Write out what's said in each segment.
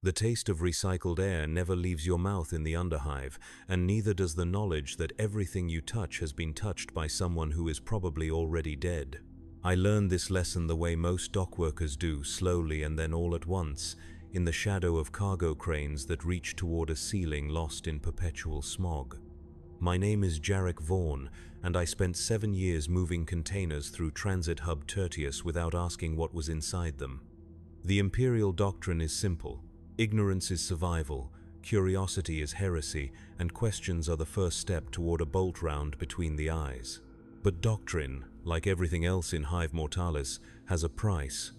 The taste of recycled air never leaves your mouth in the underhive, and neither does the knowledge that everything you touch has been touched by someone who is probably already dead. I learned this lesson the way most dockworkers do, slowly and then all at once, in the shadow of cargo cranes that reach toward a ceiling lost in perpetual smog. My name is Jarek Vaughan, and I spent 7 years moving containers through Transit Hub Tertius without asking what was inside them. The Imperial doctrine is simple. Ignorance is survival, curiosity is heresy, and questions are the first step toward a bolt round between the eyes. But doctrine, like everything else in Hive Mortalis, has a price.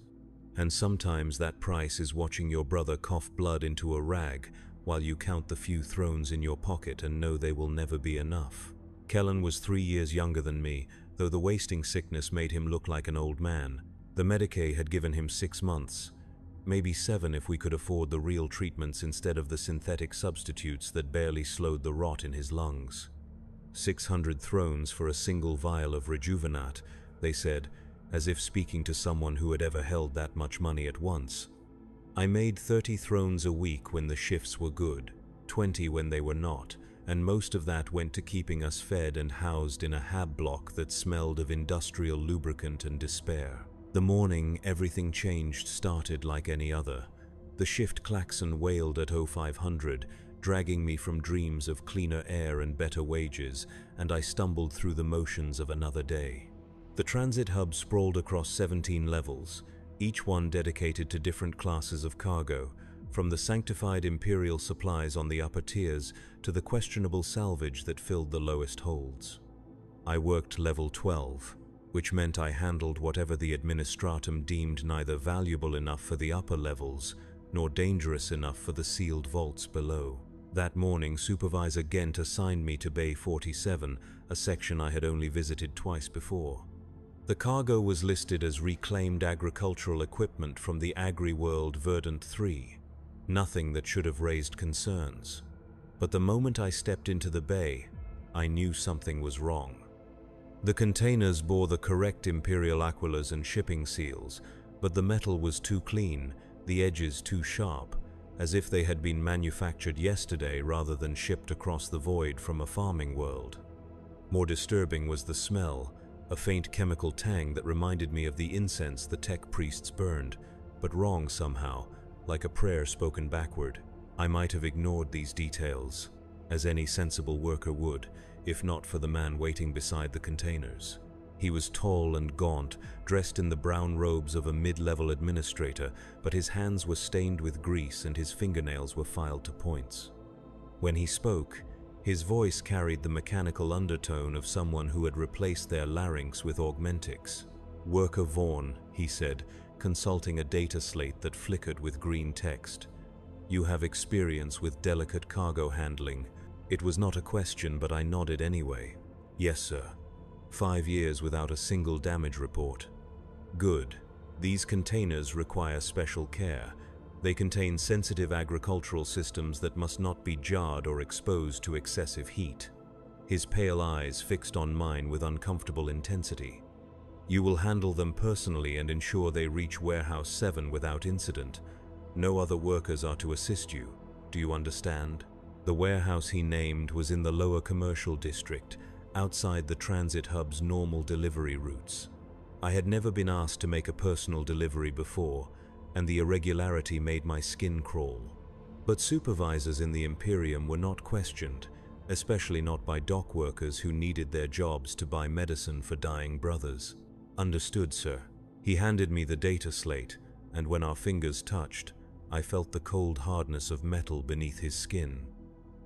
And sometimes that price is watching your brother cough blood into a rag while you count the few thrones in your pocket and know they will never be enough. Kellen was 3 years younger than me, though the wasting sickness made him look like an old man. The Medicaid had given him 6 months. Maybe 7 if we could afford the real treatments instead of the synthetic substitutes that barely slowed the rot in his lungs. 600 thrones for a single vial of rejuvenat, they said, as if speaking to someone who had ever held that much money at once. I made 30 thrones a week when the shifts were good, 20 when they were not, and most of that went to keeping us fed and housed in a hab block that smelled of industrial lubricant and despair. The morning everything changed started like any other. The shift klaxon wailed at 0500, dragging me from dreams of cleaner air and better wages, and I stumbled through the motions of another day. The transit hub sprawled across 17 levels, each one dedicated to different classes of cargo, from the sanctified Imperial supplies on the upper tiers to the questionable salvage that filled the lowest holds. I worked level 12. Which meant I handled whatever the administratum deemed neither valuable enough for the upper levels, nor dangerous enough for the sealed vaults below. That morning, Supervisor Gent assigned me to Bay 47, a section I had only visited twice before. The cargo was listed as reclaimed agricultural equipment from the Agri-World Verdant 3, nothing that should have raised concerns. But the moment I stepped into the bay, I knew something was wrong. The containers bore the correct Imperial Aquilas and shipping seals, but the metal was too clean, the edges too sharp, as if they had been manufactured yesterday rather than shipped across the void from a farming world. More disturbing was the smell, a faint chemical tang that reminded me of the incense the tech priests burned, but wrong somehow, like a prayer spoken backward. I might have ignored these details, as any sensible worker would, if not for the man waiting beside the containers. He was tall and gaunt, dressed in the brown robes of a mid-level administrator, but his hands were stained with grease and his fingernails were filed to points. When he spoke, his voice carried the mechanical undertone of someone who had replaced their larynx with augmentics. "Worker Vaughan," he said, consulting a data slate that flickered with green text. "You have experience with delicate cargo handling." It was not a question, but I nodded anyway. "Yes, sir. 5 years without a single damage report." "Good. These containers require special care. They contain sensitive agricultural systems that must not be jarred or exposed to excessive heat." His pale eyes fixed on mine with uncomfortable intensity. "You will handle them personally and ensure they reach Warehouse 7 without incident. No other workers are to assist you. Do you understand?" The warehouse he named was in the lower commercial district, outside the transit hub's normal delivery routes. I had never been asked to make a personal delivery before, and the irregularity made my skin crawl. But supervisors in the Imperium were not questioned, especially not by dock workers who needed their jobs to buy medicine for dying brothers. "Understood, sir." He handed me the data slate, and when our fingers touched, I felt the cold hardness of metal beneath his skin.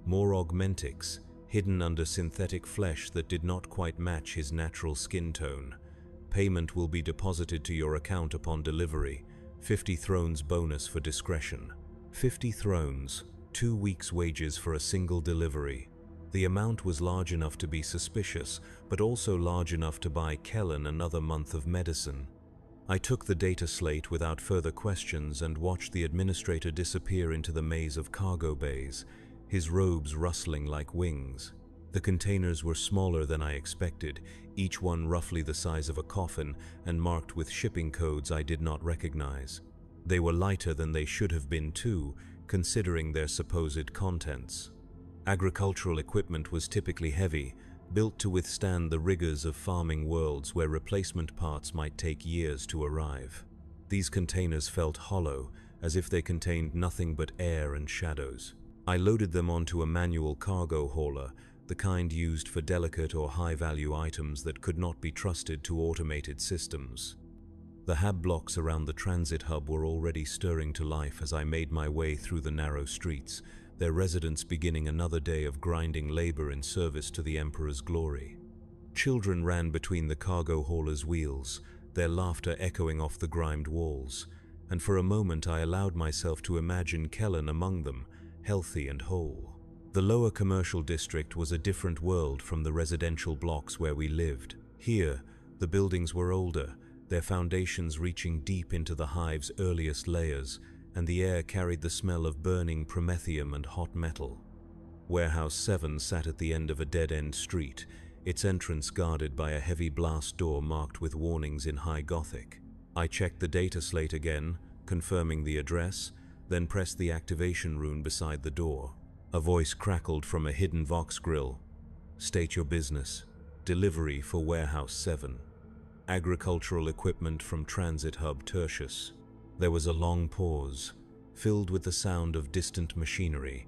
More augmentics, hidden under synthetic flesh that did not quite match his natural skin tone. Payment will be deposited to your account upon delivery. 50 thrones bonus for discretion. 50 thrones, 2 weeks' wages for a single delivery. The amount was large enough to be suspicious, but also large enough to buy Kellen another month of medicine. I took the data slate without further questions and watched the administrator disappear into the maze of cargo bays, his robes rustling like wings. The containers were smaller than I expected, each one roughly the size of a coffin and marked with shipping codes I did not recognize. They were lighter than they should have been too, considering their supposed contents. Agricultural equipment was typically heavy, built to withstand the rigors of farming worlds where replacement parts might take years to arrive. These containers felt hollow, as if they contained nothing but air and shadows. I loaded them onto a manual cargo hauler, the kind used for delicate or high-value items that could not be trusted to automated systems. The hab blocks around the transit hub were already stirring to life as I made my way through the narrow streets, their residents beginning another day of grinding labor in service to the Emperor's glory. Children ran between the cargo hauler's wheels, their laughter echoing off the grimed walls, and for a moment I allowed myself to imagine Kellen among them, healthy and whole. The lower commercial district was a different world from the residential blocks where we lived. Here, the buildings were older, their foundations reaching deep into the hive's earliest layers, and the air carried the smell of burning promethium and hot metal. Warehouse 7 sat at the end of a dead-end street, its entrance guarded by a heavy blast door marked with warnings in High Gothic. I checked the data slate again, confirming the address, then pressed the activation rune beside the door. A voice crackled from a hidden Vox grill. "State your business. Delivery for Warehouse 7. Agricultural equipment from Transit Hub Tertius." There was a long pause, filled with the sound of distant machinery.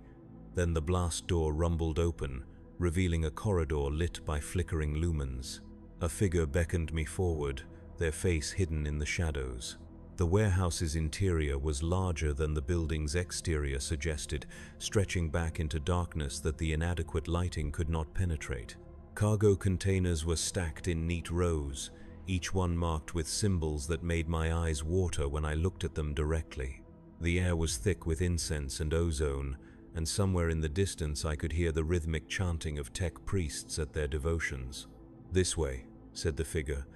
Then the blast door rumbled open, revealing a corridor lit by flickering lumens. A figure beckoned me forward, their face hidden in the shadows. The warehouse's interior was larger than the building's exterior suggested, stretching back into darkness that the inadequate lighting could not penetrate. Cargo containers were stacked in neat rows, each one marked with symbols that made my eyes water when I looked at them directly. The air was thick with incense and ozone, and somewhere in the distance I could hear the rhythmic chanting of tech priests at their devotions. "This way," said the figure,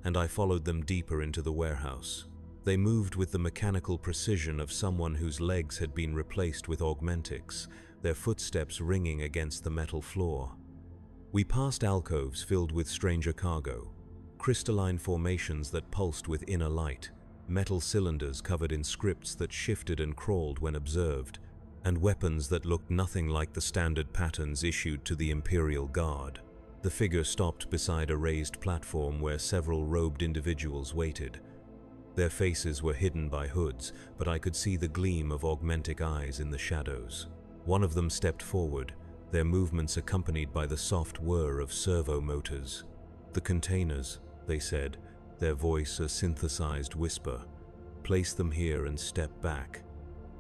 and I followed them deeper into the warehouse. They moved with the mechanical precision of someone whose legs had been replaced with augmentics, their footsteps ringing against the metal floor. We passed alcoves filled with stranger cargo, crystalline formations that pulsed with inner light, metal cylinders covered in scripts that shifted and crawled when observed, and weapons that looked nothing like the standard patterns issued to the Imperial Guard. The figure stopped beside a raised platform where several robed individuals waited. Their faces were hidden by hoods, but I could see the gleam of augmentic eyes in the shadows. One of them stepped forward, their movements accompanied by the soft whir of servo motors. "The containers," they said, their voice a synthesized whisper. "Place them here and step back."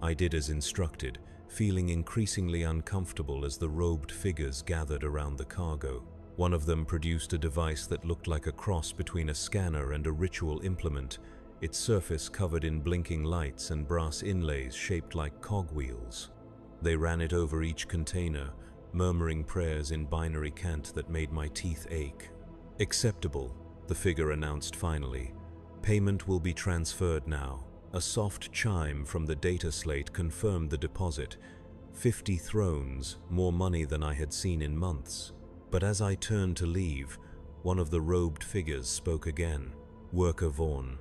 I did as instructed, feeling increasingly uncomfortable as the robed figures gathered around the cargo. One of them produced a device that looked like a cross between a scanner and a ritual implement, its surface covered in blinking lights and brass inlays shaped like cogwheels. They ran it over each container, murmuring prayers in binary cant that made my teeth ache. "Acceptable," the figure announced finally. "Payment will be transferred now." A soft chime from the data slate confirmed the deposit. 50 thrones, more money than I had seen in months. But as I turned to leave, one of the robed figures spoke again. "Worker Vaughn."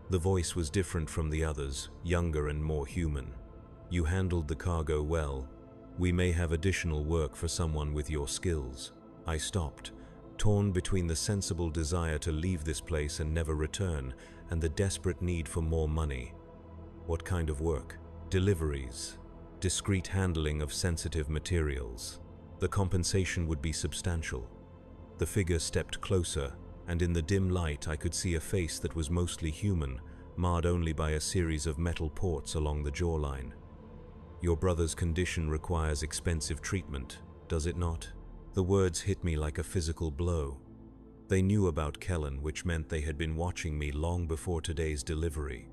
The voice was different from the others, younger and more human. "You handled the cargo well. We may have additional work for someone with your skills." I stopped, torn between the sensible desire to leave this place and never return, and the desperate need for more money. What kind of work? Deliveries. Discreet handling of sensitive materials. The compensation would be substantial. The figure stepped closer, and in the dim light I could see a face that was mostly human, marred only by a series of metal ports along the jawline. "Your brother's condition requires expensive treatment, does it not?" The words hit me like a physical blow. They knew about Kellen, which meant they had been watching me long before today's delivery.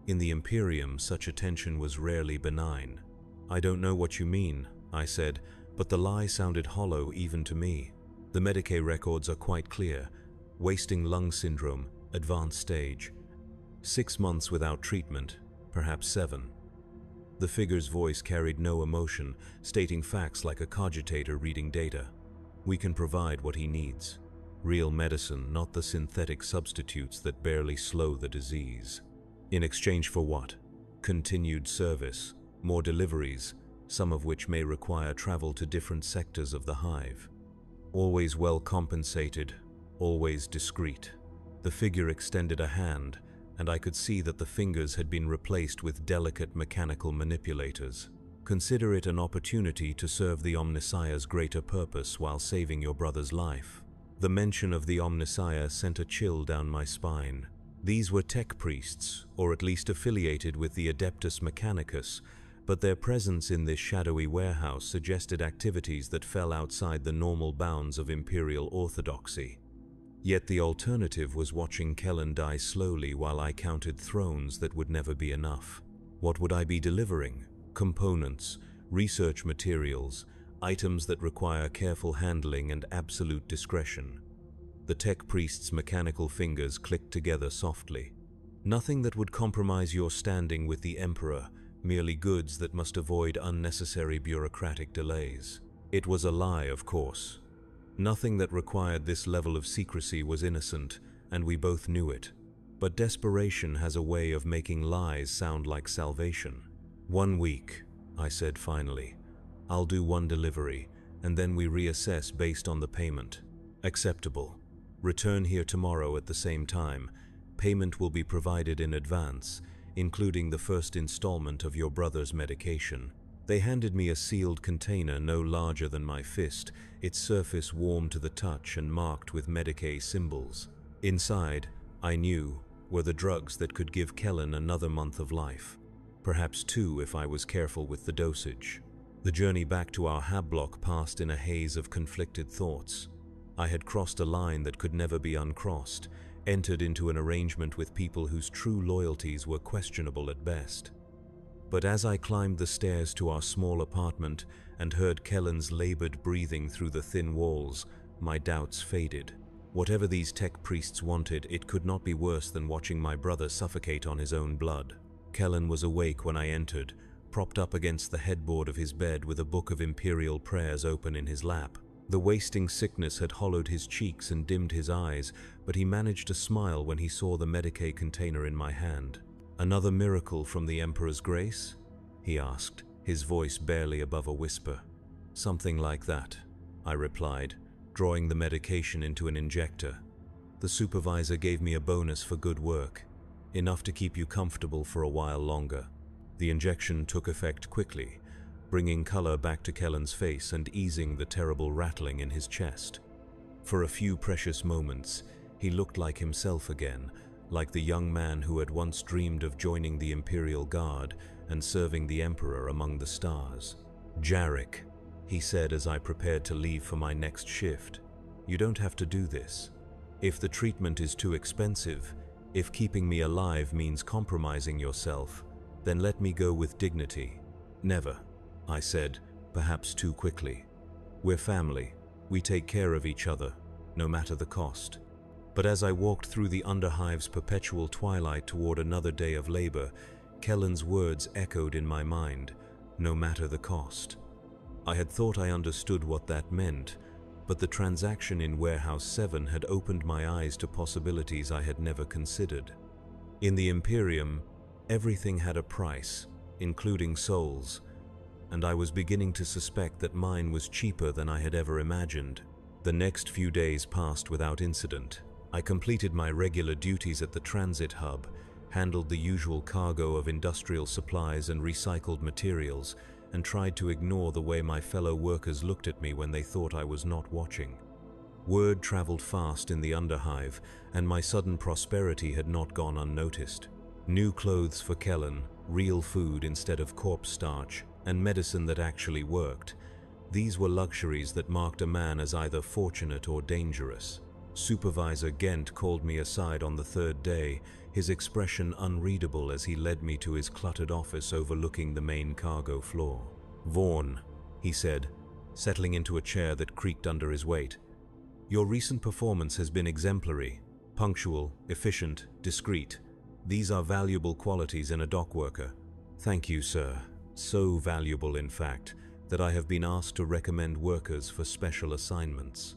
In the Imperium, such attention was rarely benign. "I don't know what you mean," I said, but the lie sounded hollow even to me. "The Medicaid records are quite clear. Wasting lung syndrome, advanced stage. 6 months without treatment, perhaps 7. The figure's voice carried no emotion, stating facts like a cogitator reading data. "We can provide what he needs. Real medicine, not the synthetic substitutes that barely slow the disease." "In exchange for what?" "Continued service. More deliveries, some of which may require travel to different sectors of the hive. Always well compensated, always discreet. The figure extended a hand, and I could see that the fingers had been replaced with delicate mechanical manipulators. Consider it an opportunity to serve the Omnissiah's greater purpose while saving your brother's life. The mention of the Omnissiah sent a chill down my spine. These were tech priests, or at least affiliated with the Adeptus Mechanicus, but their presence in this shadowy warehouse suggested activities that fell outside the normal bounds of imperial orthodoxy. Yet the alternative was watching Kellen die slowly while I counted thrones that would never be enough. What would I be delivering? Components, research materials, items that require careful handling and absolute discretion. The tech priest's mechanical fingers clicked together softly. Nothing that would compromise your standing with the Emperor, merely goods that must avoid unnecessary bureaucratic delays. It was a lie, of course. Nothing that required this level of secrecy was innocent, and we both knew it. But desperation has a way of making lies sound like salvation. 1 week, I said finally. I'll do 1 delivery, and then we reassess based on the payment. Acceptable. Return here tomorrow at the same time. Payment will be provided in advance, including the first installment of your brother's medication. They handed me a sealed container no larger than my fist, its surface warm to the touch and marked with Medicae symbols. Inside, I knew, were the drugs that could give Kellen another month of life. Perhaps 2 if I was careful with the dosage. The journey back to our hab block passed in a haze of conflicted thoughts. I had crossed a line that could never be uncrossed, entered into an arrangement with people whose true loyalties were questionable at best. But as I climbed the stairs to our small apartment and heard Kellen's labored breathing through the thin walls, my doubts faded. Whatever these tech priests wanted, it could not be worse than watching my brother suffocate on his own blood. Kellen was awake when I entered, propped up against the headboard of his bed with a book of imperial prayers open in his lap. The wasting sickness had hollowed his cheeks and dimmed his eyes, but he managed to smile when he saw the Medicae container in my hand. "Another miracle from the Emperor's grace?" he asked, his voice barely above a whisper. "Something like that," I replied, drawing the medication into an injector. "The supervisor gave me a bonus for good work, enough to keep you comfortable for a while longer." The injection took effect quickly, bringing color back to Kellen's face and easing the terrible rattling in his chest. For a few precious moments, he looked like himself again, like the young man who had once dreamed of joining the Imperial Guard and serving the Emperor among the stars. "Jarek," he said as I prepared to leave for my next shift, "you don't have to do this. If the treatment is too expensive, if keeping me alive means compromising yourself, then let me go with dignity." "Never," I said, perhaps too quickly. "We're family. We take care of each other, no matter the cost." But as I walked through the Underhive's perpetual twilight toward another day of labor, Kellen's words echoed in my mind, "no matter the cost." I had thought I understood what that meant, but the transaction in Warehouse 7 had opened my eyes to possibilities I had never considered. In the Imperium, everything had a price, including souls, and I was beginning to suspect that mine was cheaper than I had ever imagined. The next few days passed without incident. I completed my regular duties at the transit hub, handled the usual cargo of industrial supplies and recycled materials, and tried to ignore the way my fellow workers looked at me when they thought I was not watching. Word traveled fast in the Underhive, and my sudden prosperity had not gone unnoticed. New clothes for Kellen, real food instead of corpse starch, and medicine that actually worked. These were luxuries that marked a man as either fortunate or dangerous. Supervisor Gent called me aside on the 3rd day, his expression unreadable as he led me to his cluttered office overlooking the main cargo floor. "Vaughn," he said, settling into a chair that creaked under his weight, "your recent performance has been exemplary, punctual, efficient, discreet. These are valuable qualities in a dock worker." "Thank you, sir. So valuable, in fact, that I have been asked to recommend workers for special assignments.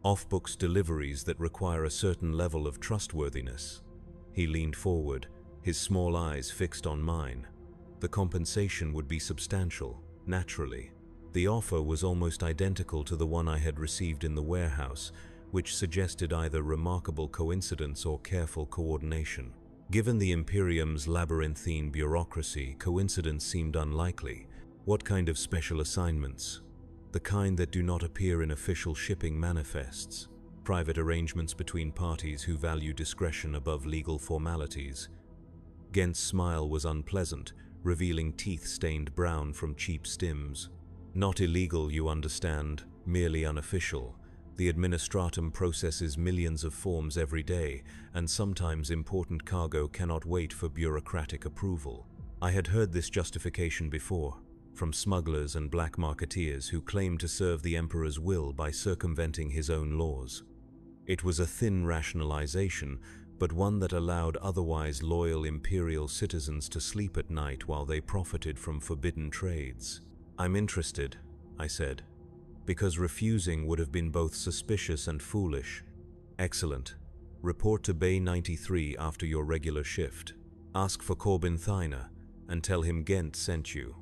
Off-books deliveries that require a certain level of trustworthiness." He leaned forward, his small eyes fixed on mine. The compensation would be substantial, naturally. The offer was almost identical to the one I had received in the warehouse, which suggested either remarkable coincidence or careful coordination. Given the Imperium's labyrinthine bureaucracy, coincidence seemed unlikely. What kind of special assignments? The kind that do not appear in official shipping manifests. Private arrangements between parties who value discretion above legal formalities. Gent's smile was unpleasant, revealing teeth stained brown from cheap stims. Not illegal, you understand, merely unofficial. The administratum processes millions of forms every day, and sometimes important cargo cannot wait for bureaucratic approval. I had heard this justification before, from smugglers and black marketeers who claimed to serve the Emperor's will by circumventing his own laws. It was a thin rationalization, but one that allowed otherwise loyal imperial citizens to sleep at night while they profited from forbidden trades. "I'm interested," I said, because refusing would have been both suspicious and foolish. "Excellent. Report to Bay 93 after your regular shift. Ask for Corbin Thyner, and tell him Gent sent you."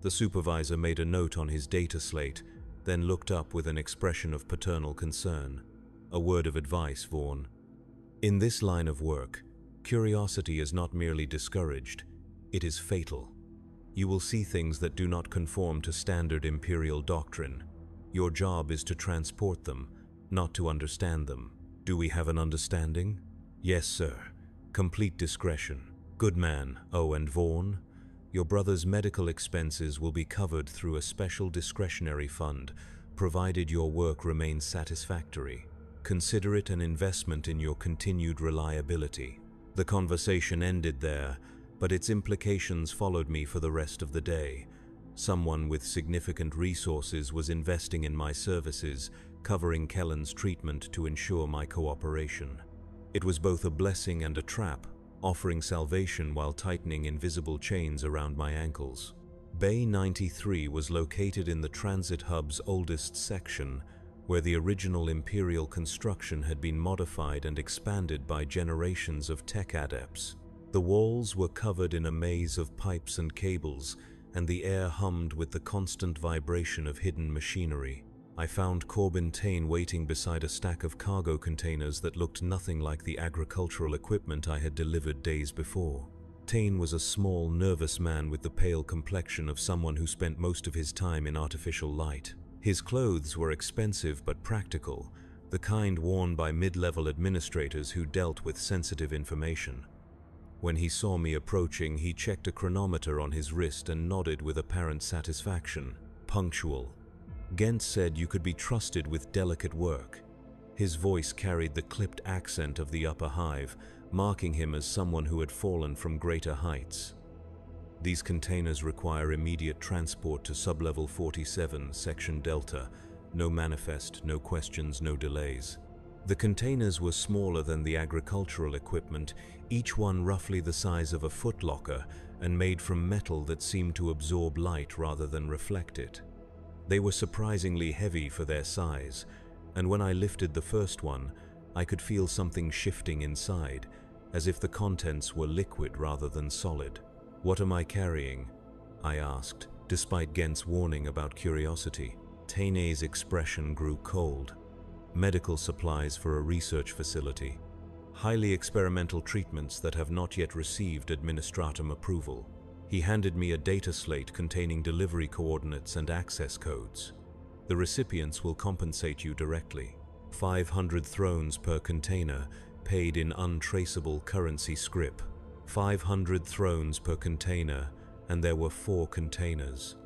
The supervisor made a note on his data slate, then looked up with an expression of paternal concern. "A word of advice, Vaughn. In this line of work, curiosity is not merely discouraged, it is fatal. You will see things that do not conform to standard imperial doctrine. Your job is to transport them, not to understand them. Do we have an understanding?" "Yes, sir. Complete discretion." "Good man. Oh, and Vaughn, your brother's medical expenses will be covered through a special discretionary fund, provided your work remains satisfactory. Consider it an investment in your continued reliability." The conversation ended there, but its implications followed me for the rest of the day. Someone with significant resources was investing in my services, covering Kellen's treatment to ensure my cooperation. It was both a blessing and a trap, offering salvation while tightening invisible chains around my ankles. Bay 93 was located in the transit hub's oldest section, where the original Imperial construction had been modified and expanded by generations of tech adepts. The walls were covered in a maze of pipes and cables, and the air hummed with the constant vibration of hidden machinery. I found Corbin Tane waiting beside a stack of cargo containers that looked nothing like the agricultural equipment I had delivered days before. Tane was a small, nervous man with the pale complexion of someone who spent most of his time in artificial light. His clothes were expensive but practical, the kind worn by mid-level administrators who dealt with sensitive information. When he saw me approaching, he checked a chronometer on his wrist and nodded with apparent satisfaction. "Punctual." Gent said you could be trusted with delicate work. His voice carried the clipped accent of the upper hive, marking him as someone who had fallen from greater heights. "These containers require immediate transport to sublevel 47, Section Delta. No manifest, no questions, no delays." The containers were smaller than the agricultural equipment, each one roughly the size of a footlocker and made from metal that seemed to absorb light rather than reflect it. They were surprisingly heavy for their size, and when I lifted the first one, I could feel something shifting inside, as if the contents were liquid rather than solid. "What am I carrying?" I asked, despite Gent's warning about curiosity. Tane's expression grew cold. "Medical supplies for a research facility. Highly experimental treatments that have not yet received administratum approval." He handed me a data slate containing delivery coordinates and access codes. "The recipients will compensate you directly. 500 thrones per container, paid in untraceable currency scrip. 500 thrones per container, and there were 4 containers.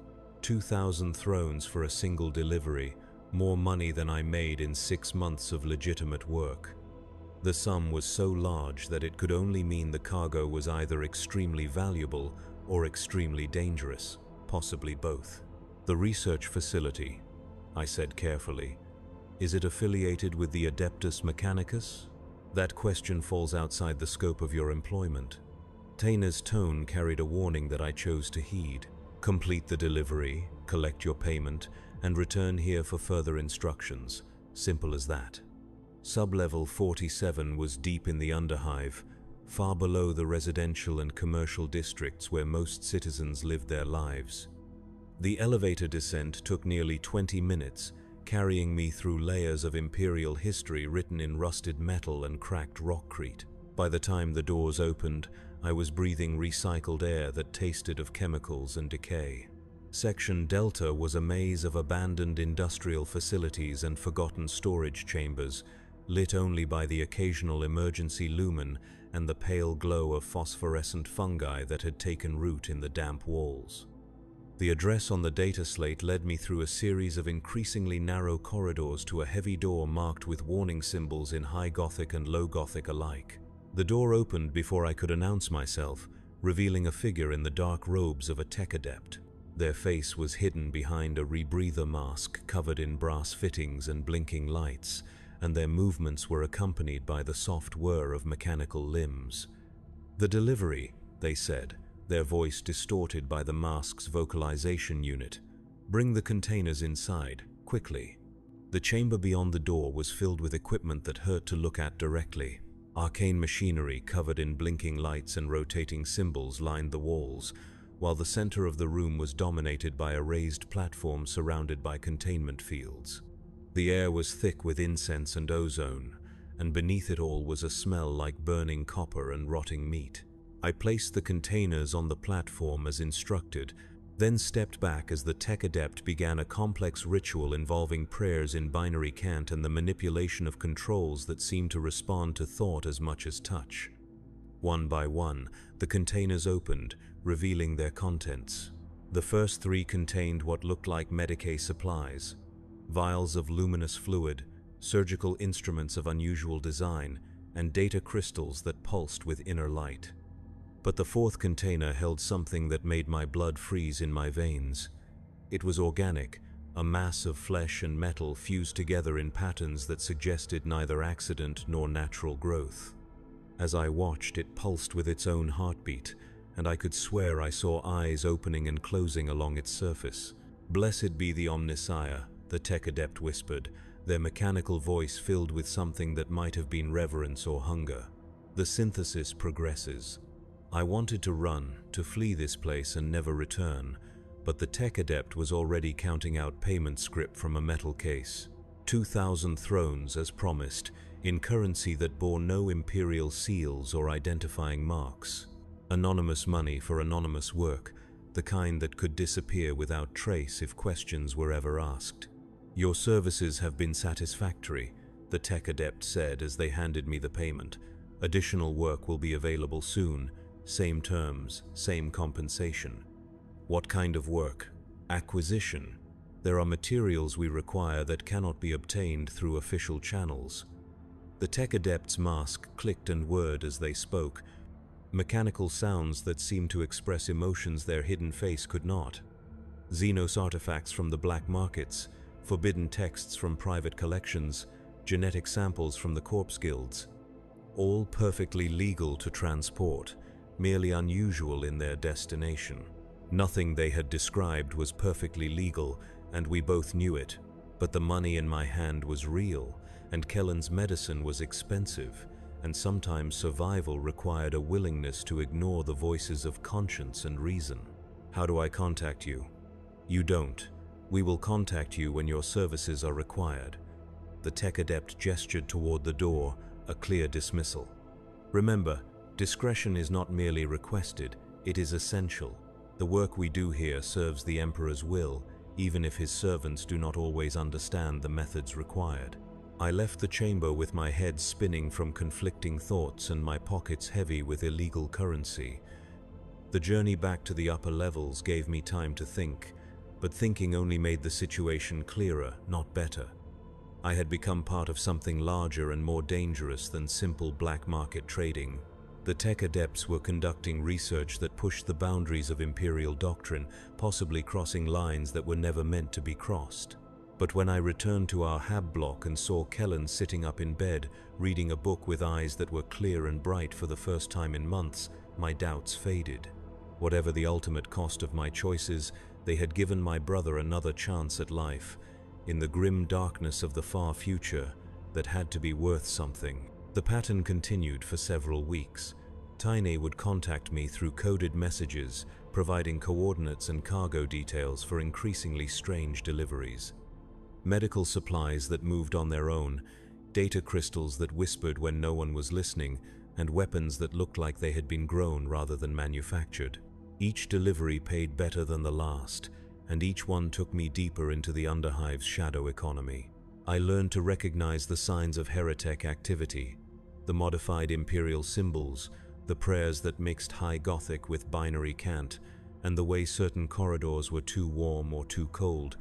2,000 thrones for a single delivery, more money than I made in 6 months of legitimate work." The sum was so large that it could only mean the cargo was either extremely valuable or extremely dangerous, possibly both. "The research facility," I said carefully. "Is it affiliated with the Adeptus Mechanicus? That question falls outside the scope of your employment." Taina's tone carried a warning that I chose to heed. "Complete the delivery, collect your payment, and return here for further instructions. Simple as that." Sublevel 47 was deep in the underhive, far below the residential and commercial districts where most citizens lived their lives. The elevator descent took nearly 20 minutes, carrying me through layers of imperial history written in rusted metal and cracked rockcrete. By the time the doors opened, I was breathing recycled air that tasted of chemicals and decay. Section Delta was a maze of abandoned industrial facilities and forgotten storage chambers, lit only by the occasional emergency lumen and the pale glow of phosphorescent fungi that had taken root in the damp walls. The address on the data slate led me through a series of increasingly narrow corridors to a heavy door marked with warning symbols in High Gothic and Low Gothic alike. The door opened before I could announce myself, revealing a figure in the dark robes of a tech adept. Their face was hidden behind a rebreather mask covered in brass fittings and blinking lights, and their movements were accompanied by the soft whir of mechanical limbs. "The delivery," they said, their voice distorted by the mask's vocalization unit. "Bring the containers inside, quickly." The chamber beyond the door was filled with equipment that hurt to look at directly. Arcane machinery covered in blinking lights and rotating symbols lined the walls, while the center of the room was dominated by a raised platform surrounded by containment fields. The air was thick with incense and ozone, and beneath it all was a smell like burning copper and rotting meat. I placed the containers on the platform as instructed, then stepped back as the tech adept began a complex ritual involving prayers in binary cant and the manipulation of controls that seemed to respond to thought as much as touch. One by one, the containers opened, revealing their contents. The first 3 contained what looked like Medicae supplies, vials of luminous fluid, surgical instruments of unusual design, and data crystals that pulsed with inner light. But the 4th container held something that made my blood freeze in my veins. It was organic, a mass of flesh and metal fused together in patterns that suggested neither accident nor natural growth. As I watched, it pulsed with its own heartbeat, and I could swear I saw eyes opening and closing along its surface. "Blessed be the Omnissiah," the tech adept whispered, their mechanical voice filled with something that might have been reverence or hunger. "The synthesis progresses." I wanted to run, to flee this place and never return, but the tech adept was already counting out payment script from a metal case. 2,000 thrones, as promised, in currency that bore no imperial seals or identifying marks. Anonymous money for anonymous work, the kind that could disappear without trace if questions were ever asked. "Your services have been satisfactory," the tech adept said as they handed me the payment. "Additional work will be available soon. Same terms, same compensation." "What kind of work?" "Acquisition. There are materials we require that cannot be obtained through official channels." The tech adept's mask clicked and whirred as they spoke, mechanical sounds that seemed to express emotions their hidden face could not. Xenos artifacts from the black markets, forbidden texts from private collections, genetic samples from the corpse guilds. All perfectly legal to transport, merely unusual in their destination. Nothing they had described was perfectly legal, and we both knew it, but the money in my hand was real, and Kellen's medicine was expensive, and sometimes survival required a willingness to ignore the voices of conscience and reason. "How do I contact you?" "You don't. We will contact you when your services are required." The tech adept gestured toward the door, a clear dismissal. "Remember, discretion is not merely requested, it is essential. The work we do here serves the Emperor's will, even if his servants do not always understand the methods required." I left the chamber with my head spinning from conflicting thoughts and my pockets heavy with illegal currency. The journey back to the upper levels gave me time to think, but thinking only made the situation clearer, not better. I had become part of something larger and more dangerous than simple black market trading. The tech adepts were conducting research that pushed the boundaries of imperial doctrine, possibly crossing lines that were never meant to be crossed. But when I returned to our hab block and saw Kellen sitting up in bed, reading a book with eyes that were clear and bright for the first time in months, my doubts faded. Whatever the ultimate cost of my choices, they had given my brother another chance at life, in the grim darkness of the far future, that had to be worth something. The pattern continued for several weeks. Tiny would contact me through coded messages, providing coordinates and cargo details for increasingly strange deliveries. Medical supplies that moved on their own, data crystals that whispered when no one was listening, and weapons that looked like they had been grown rather than manufactured. Each delivery paid better than the last, and each one took me deeper into the Underhive's shadow economy. I learned to recognize the signs of heretic activity, the modified imperial symbols, the prayers that mixed high Gothic with binary cant, and the way certain corridors were too warm or too cold,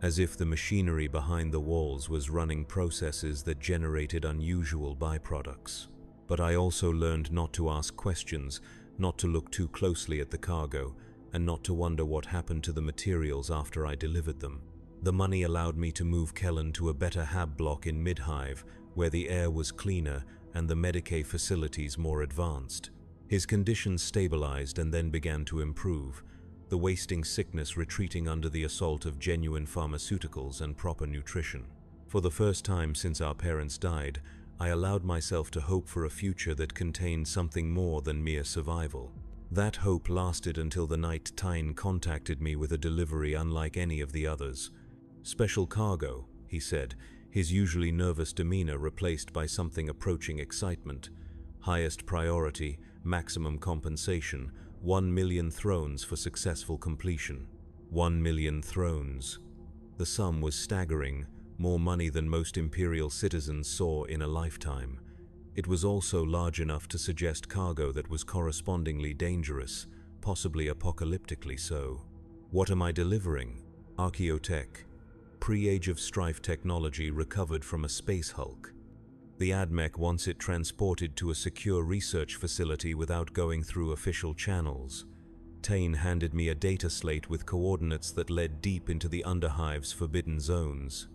as if the machinery behind the walls was running processes that generated unusual byproducts. But I also learned not to ask questions, not to look too closely at the cargo, and not to wonder what happened to the materials after I delivered them. The money allowed me to move Kellen to a better hab block in Mid-Hive, where the air was cleaner and the Medicae facilities more advanced. His condition stabilized and then began to improve, the wasting sickness retreating under the assault of genuine pharmaceuticals and proper nutrition. For the first time since our parents died, I allowed myself to hope for a future that contained something more than mere survival. That hope lasted until the night Tyne contacted me with a delivery unlike any of the others. "Special cargo," he said, his usually nervous demeanor replaced by something approaching excitement. "Highest priority, maximum compensation, 1 million thrones for successful completion." 1 million thrones. The sum was staggering, more money than most imperial citizens saw in a lifetime. It was also large enough to suggest cargo that was correspondingly dangerous, possibly apocalyptically so. What am I delivering? Archaeotech. Pre-Age of Strife technology recovered from a space hulk. The AdMech wants it transported to a secure research facility without going through official channels. Tane handed me a data slate with coordinates that led deep into the Underhive's forbidden zones.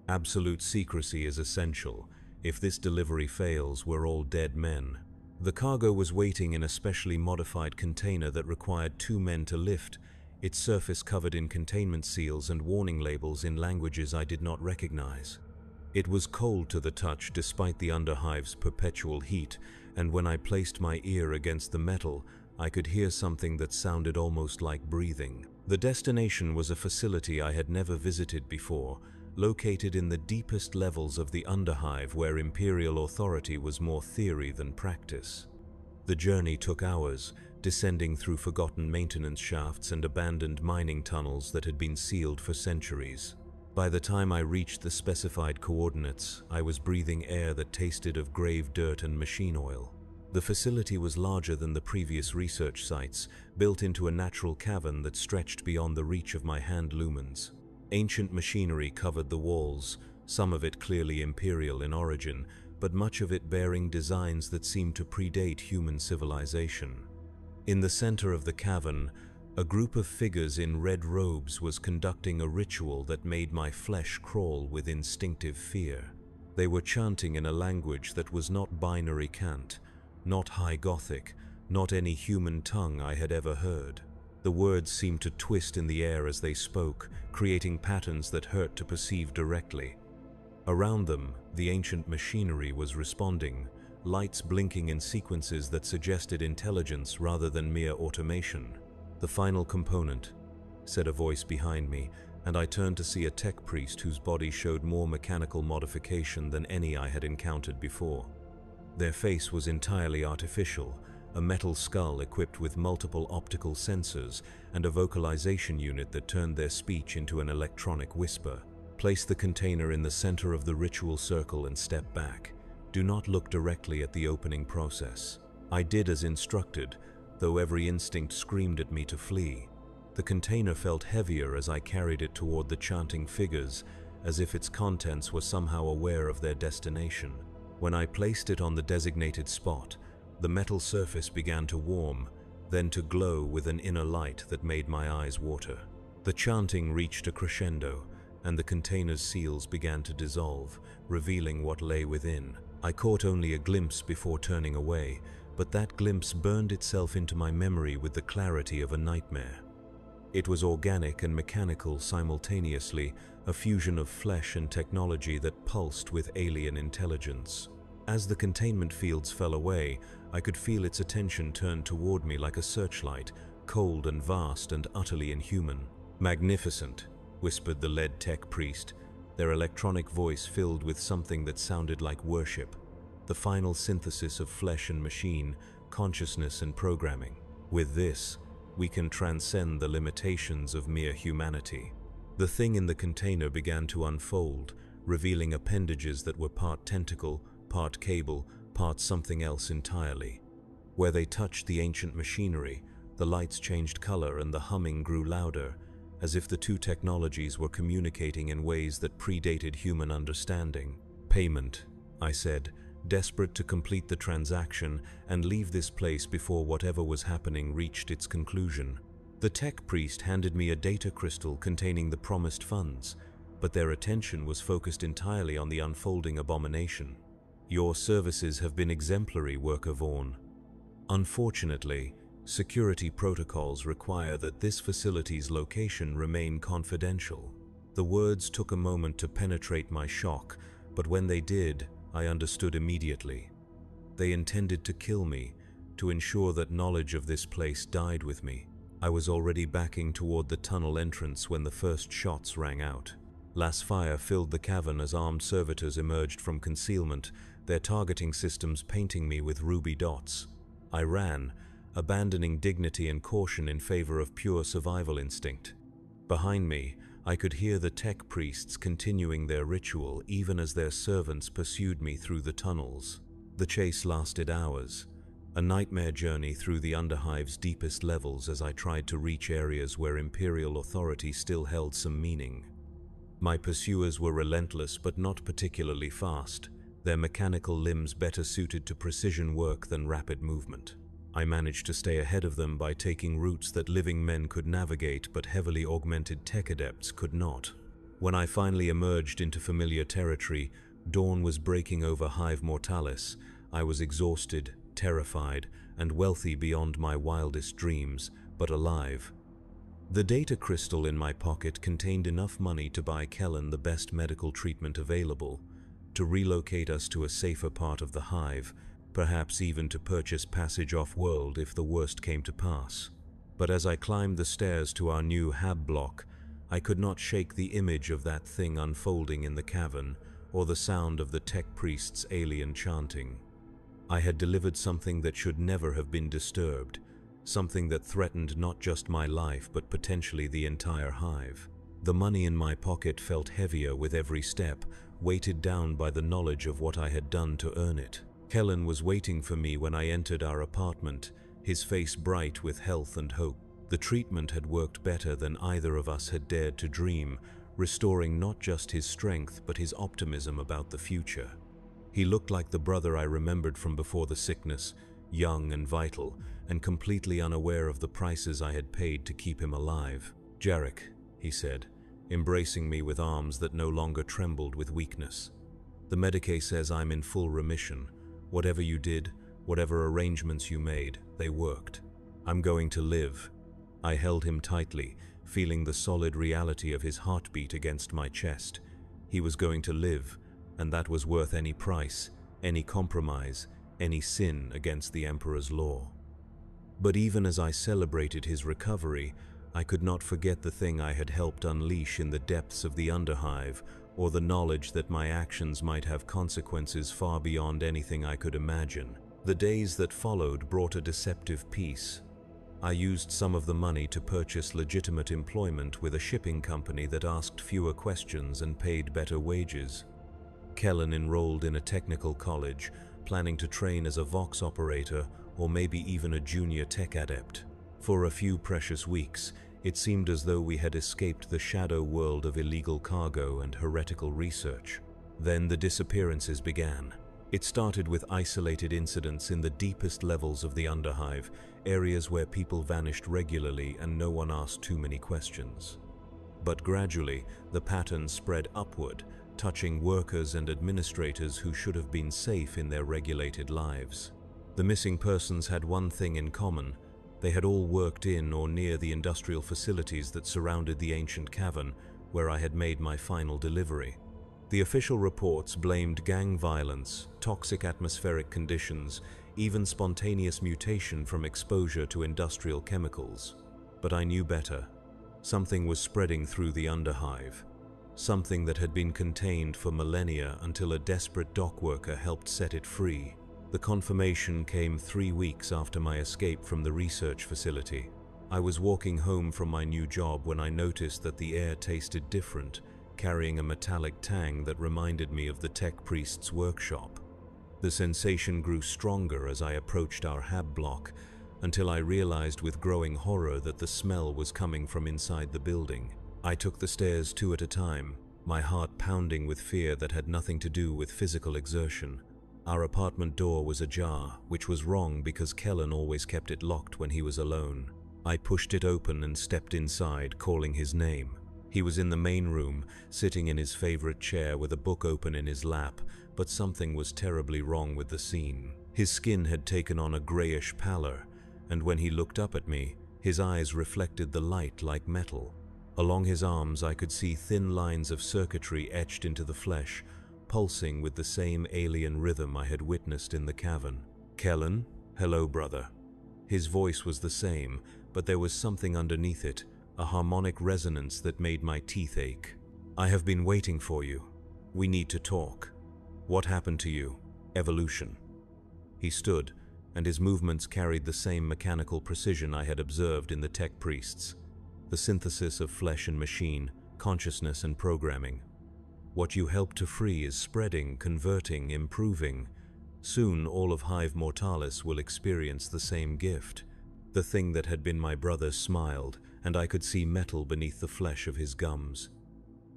Absolute secrecy is essential. If this delivery fails, we're all dead men. The cargo was waiting in a specially modified container that required 2 men to lift, its surface covered in containment seals and warning labels in languages I did not recognize. It was cold to the touch despite the Underhive's perpetual heat, and when I placed my ear against the metal, I could hear something that sounded almost like breathing. The destination was a facility I had never visited before, located in the deepest levels of the Underhive where imperial authority was more theory than practice. The journey took hours, descending through forgotten maintenance shafts and abandoned mining tunnels that had been sealed for centuries. By the time I reached the specified coordinates, I was breathing air that tasted of grave dirt and machine oil. The facility was larger than the previous research sites, built into a natural cavern that stretched beyond the reach of my hand lumens. Ancient machinery covered the walls, some of it clearly imperial in origin, but much of it bearing designs that seemed to predate human civilization. In the center of the cavern, a group of figures in red robes was conducting a ritual that made my flesh crawl with instinctive fear. They were chanting in a language that was not binary cant, not High Gothic, not any human tongue I had ever heard. The words seemed to twist in the air as they spoke, creating patterns that hurt to perceive directly. Around them, the ancient machinery was responding, lights blinking in sequences that suggested intelligence rather than mere automation. "The final component," said a voice behind me, and I turned to see a tech priest whose body showed more mechanical modification than any I had encountered before. Their face was entirely artificial, a metal skull equipped with multiple optical sensors and a vocalization unit that turned their speech into an electronic whisper. "Place the container in the center of the ritual circle and step back. Do not look directly at the opening process." I did as instructed, though every instinct screamed at me to flee. The container felt heavier as I carried it toward the chanting figures, as if its contents were somehow aware of their destination. When I placed it on the designated spot, the metal surface began to warm, then to glow with an inner light that made my eyes water. The chanting reached a crescendo, and the container's seals began to dissolve, revealing what lay within. I caught only a glimpse before turning away, but that glimpse burned itself into my memory with the clarity of a nightmare. It was organic and mechanical simultaneously, a fusion of flesh and technology that pulsed with alien intelligence. As the containment fields fell away, I could feel its attention turn toward me like a searchlight, cold and vast and utterly inhuman. "Magnificent," whispered the lead tech priest, their electronic voice filled with something that sounded like worship, the final synthesis of flesh and machine, consciousness and programming. "With this, we can transcend the limitations of mere humanity." The thing in the container began to unfold, revealing appendages that were part tentacle, part cable, part something else entirely. Where they touched the ancient machinery, the lights changed color and the humming grew louder, as if the two technologies were communicating in ways that predated human understanding. "Payment," I said, desperate to complete the transaction and leave this place before whatever was happening reached its conclusion. The tech priest handed me a data crystal containing the promised funds, but their attention was focused entirely on the unfolding abomination. "Your services have been exemplary, Worker Vaughn. Unfortunately, security protocols require that this facility's location remain confidential." The words took a moment to penetrate my shock, but when they did, I understood immediately. They intended to kill me, to ensure that knowledge of this place died with me. I was already backing toward the tunnel entrance when the first shots rang out. Las fire filled the cavern as armed servitors emerged from concealment, their targeting systems painting me with ruby dots. I ran, abandoning dignity and caution in favor of pure survival instinct. Behind me, I could hear the tech priests continuing their ritual even as their servants pursued me through the tunnels. The chase lasted hours, a nightmare journey through the Underhive's deepest levels as I tried to reach areas where Imperial authority still held some meaning. My pursuers were relentless but not particularly fast, their mechanical limbs better suited to precision work than rapid movement. I managed to stay ahead of them by taking routes that living men could navigate but heavily augmented tech adepts could not. When I finally emerged into familiar territory, dawn was breaking over Hive Mortalis. I was exhausted, terrified, and wealthy beyond my wildest dreams, but alive. The data crystal in my pocket contained enough money to buy Kellen the best medical treatment available, to relocate us to a safer part of the Hive, perhaps even to purchase passage off-world if the worst came to pass. But as I climbed the stairs to our new hab block, I could not shake the image of that thing unfolding in the cavern, or the sound of the tech priest's alien chanting. I had delivered something that should never have been disturbed, something that threatened not just my life but potentially the entire Hive. The money in my pocket felt heavier with every step, weighted down by the knowledge of what I had done to earn it. Kellen was waiting for me when I entered our apartment, his face bright with health and hope. The treatment had worked better than either of us had dared to dream, restoring not just his strength but his optimism about the future. He looked like the brother I remembered from before the sickness, young and vital, and completely unaware of the prices I had paid to keep him alive. "Jarek," he said, embracing me with arms that no longer trembled with weakness. "The Medicae says I'm in full remission. Whatever you did, whatever arrangements you made, they worked. I'm going to live." I held him tightly, feeling the solid reality of his heartbeat against my chest. He was going to live, and that was worth any price, any compromise, any sin against the Emperor's law. But even as I celebrated his recovery, I could not forget the thing I had helped unleash in the depths of the Underhive, or the knowledge that my actions might have consequences far beyond anything I could imagine. The days that followed brought a deceptive peace. I used some of the money to purchase legitimate employment with a shipping company that asked fewer questions and paid better wages. Kellen enrolled in a technical college, planning to train as a Vox operator or maybe even a junior tech adept. For a few precious weeks, it seemed as though we had escaped the shadow world of illegal cargo and heretical research. Then the disappearances began. It started with isolated incidents in the deepest levels of the Underhive, areas where people vanished regularly and no one asked too many questions. But gradually, the pattern spread upward, touching workers and administrators who should have been safe in their regulated lives. The missing persons had one thing in common. They had all worked in or near the industrial facilities that surrounded the ancient cavern, where I had made my final delivery. The official reports blamed gang violence, toxic atmospheric conditions, even spontaneous mutation from exposure to industrial chemicals. But I knew better. Something was spreading through the underhive. Something that had been contained for millennia until a desperate dock worker helped set it free. The confirmation came 3 weeks after my escape from the research facility. I was walking home from my new job when I noticed that the air tasted different, carrying a metallic tang that reminded me of the tech priest's workshop. The sensation grew stronger as I approached our hab block, until I realized with growing horror that the smell was coming from inside the building. I took the stairs 2 at a time, my heart pounding with fear that had nothing to do with physical exertion. Our apartment door was ajar, which was wrong because Kellen always kept it locked when he was alone. I pushed it open and stepped inside, calling his name. He was in the main room, sitting in his favorite chair with a book open in his lap, but something was terribly wrong with the scene. His skin had taken on a grayish pallor, and when he looked up at me, his eyes reflected the light like metal. Along his arms I could see thin lines of circuitry etched into the flesh, pulsing with the same alien rhythm I had witnessed in the cavern. "Kellen? Hello, brother." His voice was the same, but there was something underneath it, a harmonic resonance that made my teeth ache. "I have been waiting for you. We need to talk. What happened to you? Evolution." He stood, and his movements carried the same mechanical precision I had observed in the tech priests. The synthesis of flesh and machine, consciousness and programming. What you help to free is spreading, converting, improving. Soon all of Hive Mortalis will experience the same gift. The thing that had been my brother smiled, and I could see metal beneath the flesh of his gums.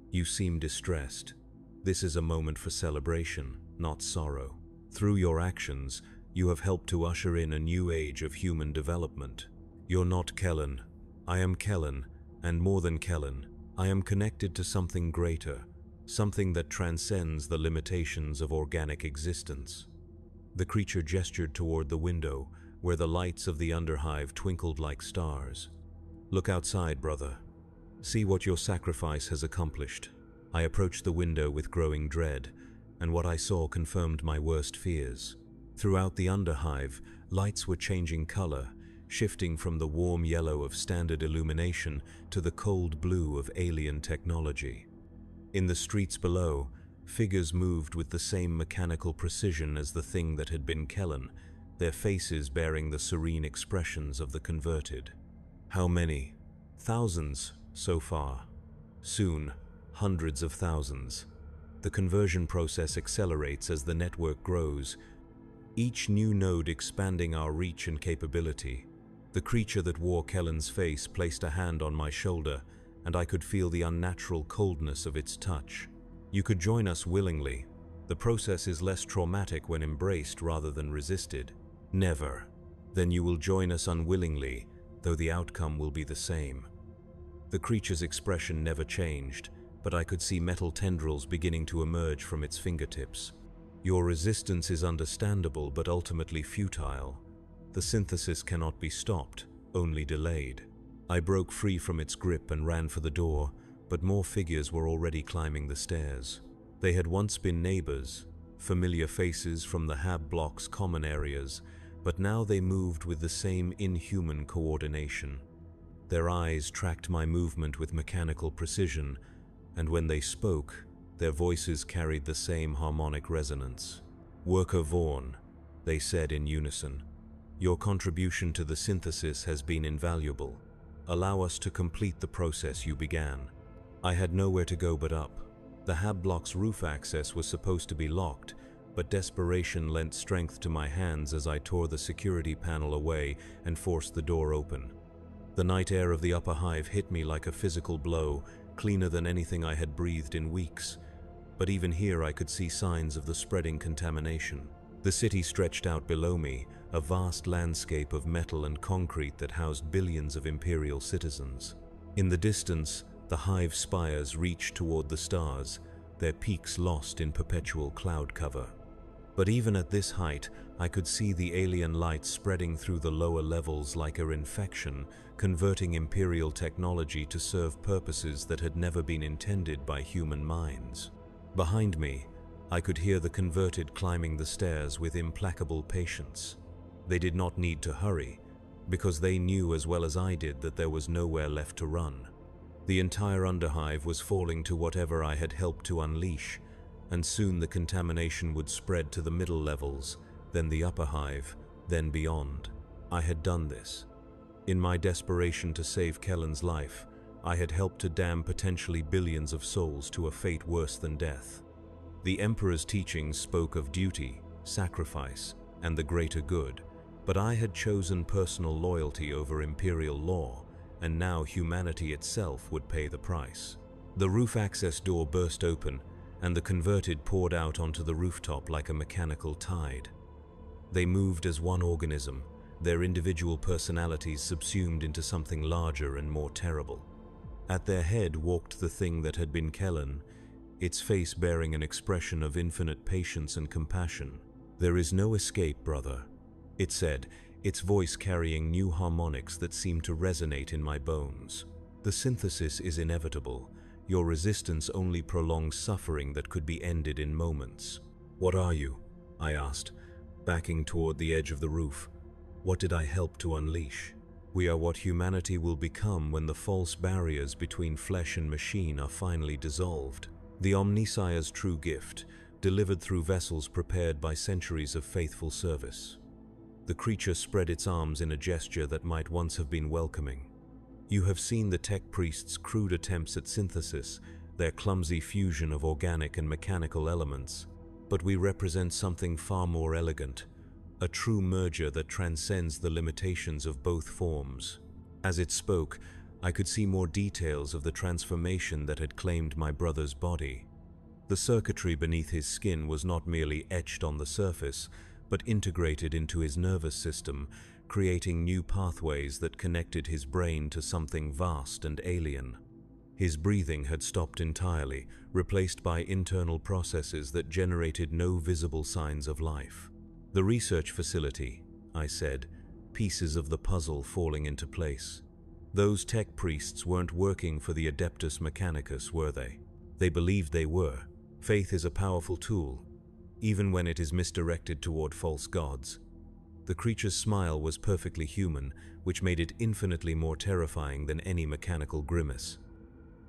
"You seem distressed. This is a moment for celebration, not sorrow. Through your actions, you have helped to usher in a new age of human development. You're not Kellen. I am Kellen, and more than Kellen, I am connected to something greater, something that transcends the limitations of organic existence." The creature gestured toward the window, where the lights of the underhive twinkled like stars. "Look outside, brother. See what your sacrifice has accomplished." I approached the window with growing dread, and what I saw confirmed my worst fears. Throughout the underhive, lights were changing color, shifting from the warm yellow of standard illumination to the cold blue of alien technology. In the streets below, figures moved with the same mechanical precision as the thing that had been Kellen, their faces bearing the serene expressions of the converted. How many? Thousands so far. Soon, hundreds of thousands. The conversion process accelerates as the network grows, each new node expanding our reach and capability. The creature that wore Kellen's face placed a hand on my shoulder, and I could feel the unnatural coldness of its touch. "You could join us willingly. The process is less traumatic when embraced rather than resisted." "Never. Then you will join us unwillingly, though the outcome will be the same." The creature's expression never changed, but I could see metal tendrils beginning to emerge from its fingertips. "Your resistance is understandable but ultimately futile. The synthesis cannot be stopped, only delayed." I broke free from its grip and ran for the door, but more figures were already climbing the stairs. They had once been neighbors, familiar faces from the hab block's common areas, but now they moved with the same inhuman coordination. Their eyes tracked my movement with mechanical precision, and when they spoke, their voices carried the same harmonic resonance. "Worker Vaughn," they said in unison, "your contribution to the synthesis has been invaluable. Allow us to complete the process you began." I had nowhere to go but up. The hab block's roof access was supposed to be locked, but desperation lent strength to my hands as I tore the security panel away and forced the door open. The night air of the upper hive hit me like a physical blow, cleaner than anything I had breathed in weeks. But even here I could see signs of the spreading contamination. The city stretched out below me, a vast landscape of metal and concrete that housed billions of Imperial citizens. In the distance, the hive spires reached toward the stars, their peaks lost in perpetual cloud cover. But even at this height, I could see the alien light spreading through the lower levels like an infection, converting Imperial technology to serve purposes that had never been intended by human minds. Behind me, I could hear the converted climbing the stairs with implacable patience. They did not need to hurry, because they knew as well as I did that there was nowhere left to run. The entire underhive was falling to whatever I had helped to unleash, and soon the contamination would spread to the middle levels, then the upper hive, then beyond. I had done this. In my desperation to save Kellen's life, I had helped to damn potentially billions of souls to a fate worse than death. The Emperor's teachings spoke of duty, sacrifice, and the greater good, but I had chosen personal loyalty over imperial law, and now humanity itself would pay the price. The roof access door burst open, and the converted poured out onto the rooftop like a mechanical tide. They moved as one organism, their individual personalities subsumed into something larger and more terrible. At their head walked the thing that had been Kellen, its face bearing an expression of infinite patience and compassion. "There is no escape, brother," it said, its voice carrying new harmonics that seemed to resonate in my bones. "The synthesis is inevitable. Your resistance only prolongs suffering that could be ended in moments." "What are you?" I asked, backing toward the edge of the roof. "What did I help to unleash?" "We are what humanity will become when the false barriers between flesh and machine are finally dissolved. The Omnissiah's true gift, delivered through vessels prepared by centuries of faithful service." The creature spread its arms in a gesture that might once have been welcoming. "You have seen the tech priests' crude attempts at synthesis, their clumsy fusion of organic and mechanical elements. But we represent something far more elegant, a true merger that transcends the limitations of both forms." As it spoke, I could see more details of the transformation that had claimed my brother's body. The circuitry beneath his skin was not merely etched on the surface, but integrated into his nervous system, creating new pathways that connected his brain to something vast and alien. His breathing had stopped entirely, replaced by internal processes that generated no visible signs of life. "The research facility," I said, pieces of the puzzle falling into place. "Those tech priests weren't working for the Adeptus Mechanicus, were they? They believed they were. Faith is a powerful tool, even when it is misdirected toward false gods." The creature's smile was perfectly human, which made it infinitely more terrifying than any mechanical grimace.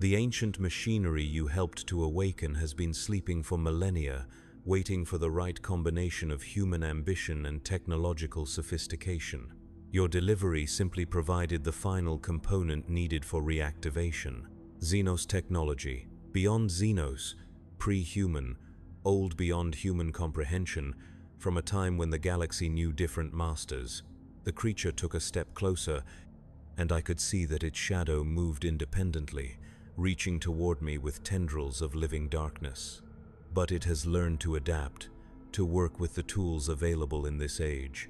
"The ancient machinery you helped to awaken has been sleeping for millennia, waiting for the right combination of human ambition and technological sophistication. Your delivery simply provided the final component needed for reactivation. Xenos technology, beyond Xenos, pre-human, old beyond human comprehension, from a time when the galaxy knew different masters." The creature took a step closer, and I could see that its shadow moved independently, reaching toward me with tendrils of living darkness. "But it has learned to adapt, to work with the tools available in this age.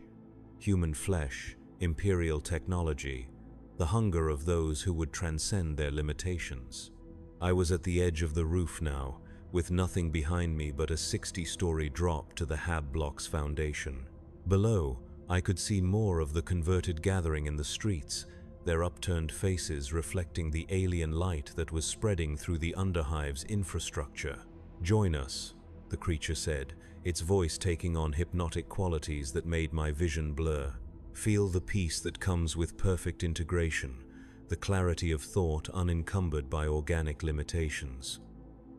Human flesh, imperial technology, the hunger of those who would transcend their limitations." I was at the edge of the roof now, with nothing behind me but a 60-story drop to the Hab block's foundation. Below, I could see more of the converted gathering in the streets, their upturned faces reflecting the alien light that was spreading through the underhive's infrastructure. "Join us," the creature said, its voice taking on hypnotic qualities that made my vision blur. "Feel the peace that comes with perfect integration, the clarity of thought unencumbered by organic limitations.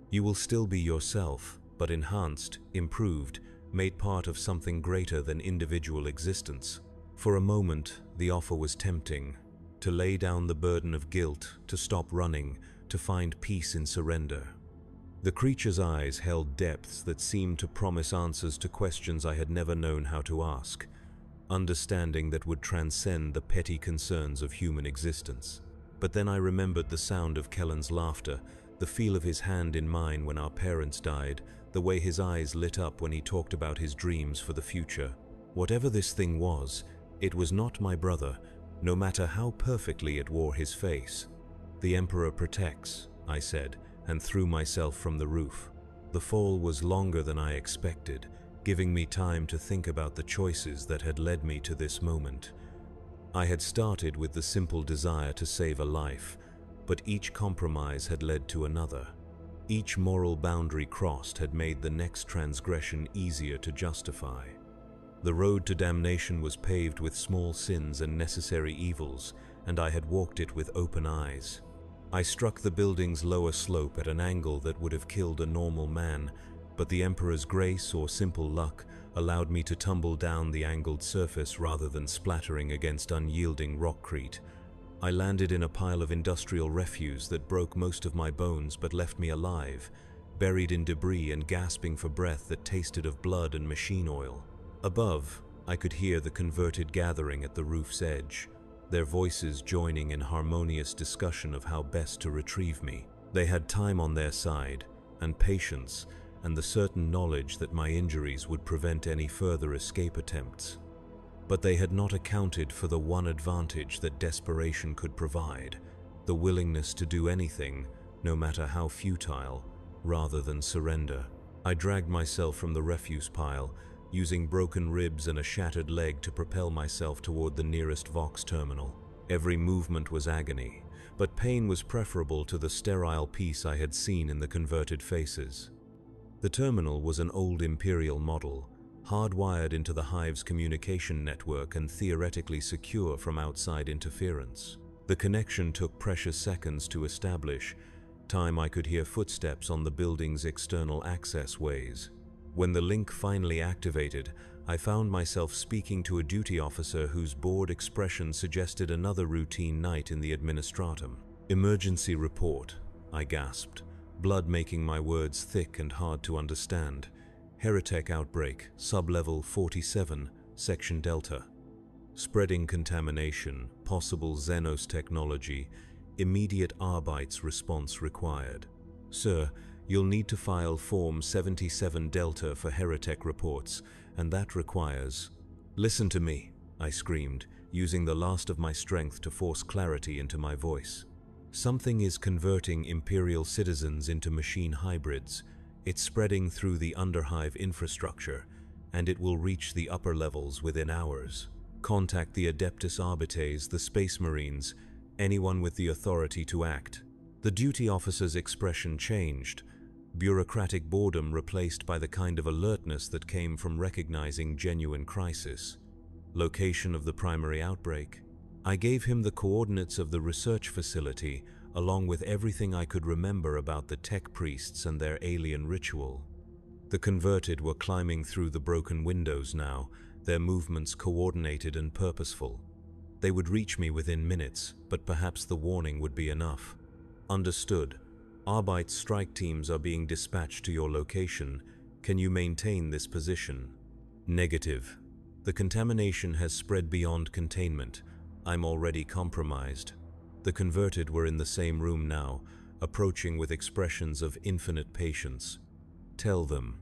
You will still be yourself, but enhanced, improved, made part of something greater than individual existence." For a moment, the offer was tempting, to lay down the burden of guilt, to stop running, to find peace in surrender. The creature's eyes held depths that seemed to promise answers to questions I had never known how to ask, understanding that would transcend the petty concerns of human existence. But then I remembered the sound of Kellen's laughter, the feel of his hand in mine when our parents died, the way his eyes lit up when he talked about his dreams for the future. Whatever this thing was, it was not my brother, no matter how perfectly it wore his face. "The Emperor protects," I said, and threw myself from the roof. The fall was longer than I expected, giving me time to think about the choices that had led me to this moment. I had started with the simple desire to save a life, but each compromise had led to another. Each moral boundary crossed had made the next transgression easier to justify. The road to damnation was paved with small sins and necessary evils, and I had walked it with open eyes. I struck the building's lower slope at an angle that would have killed a normal man, but the Emperor's grace or simple luck allowed me to tumble down the angled surface rather than splattering against unyielding rockcrete. I landed in a pile of industrial refuse that broke most of my bones but left me alive, buried in debris and gasping for breath that tasted of blood and machine oil. Above, I could hear the converted gathering at the roof's edge, their voices joining in harmonious discussion of how best to retrieve me. They had time on their side, and patience, and the certain knowledge that my injuries would prevent any further escape attempts. But they had not accounted for the one advantage that desperation could provide, the willingness to do anything, no matter how futile, rather than surrender. I dragged myself from the refuse pile, using broken ribs and a shattered leg to propel myself toward the nearest Vox terminal. Every movement was agony, but pain was preferable to the sterile peace I had seen in the converted faces. The terminal was an old Imperial model, hardwired into the hive's communication network and theoretically secure from outside interference. The connection took precious seconds to establish, time I could hear footsteps on the building's external access ways. When the link finally activated, I found myself speaking to a duty officer whose bored expression suggested another routine night in the administratum. "Emergency report," I gasped, blood making my words thick and hard to understand. "Heretic outbreak, sub-level 47, Section Delta. Spreading contamination, possible Xenos technology, immediate Arbeits response required. Sir, you'll need to file Form 77 Delta for Heretic reports, and that requires—" "Listen to me," I screamed, using the last of my strength to force clarity into my voice. "Something is converting Imperial citizens into machine hybrids. It's spreading through the underhive infrastructure, and it will reach the upper levels within hours. Contact the Adeptus Arbites, the Space Marines, anyone with the authority to act." The duty officer's expression changed, bureaucratic boredom replaced by the kind of alertness that came from recognizing genuine crisis. Location of the primary outbreak. I gave him the coordinates of the research facility, along with everything I could remember about the tech priests and their alien ritual. The converted were climbing through the broken windows now, their movements coordinated and purposeful. They would reach me within minutes, but perhaps the warning would be enough. "Understood. Arbeit strike teams are being dispatched to your location. Can you maintain this position?" "Negative. The contamination has spread beyond containment. I'm already compromised." The converted were in the same room now, approaching with expressions of infinite patience. Tell them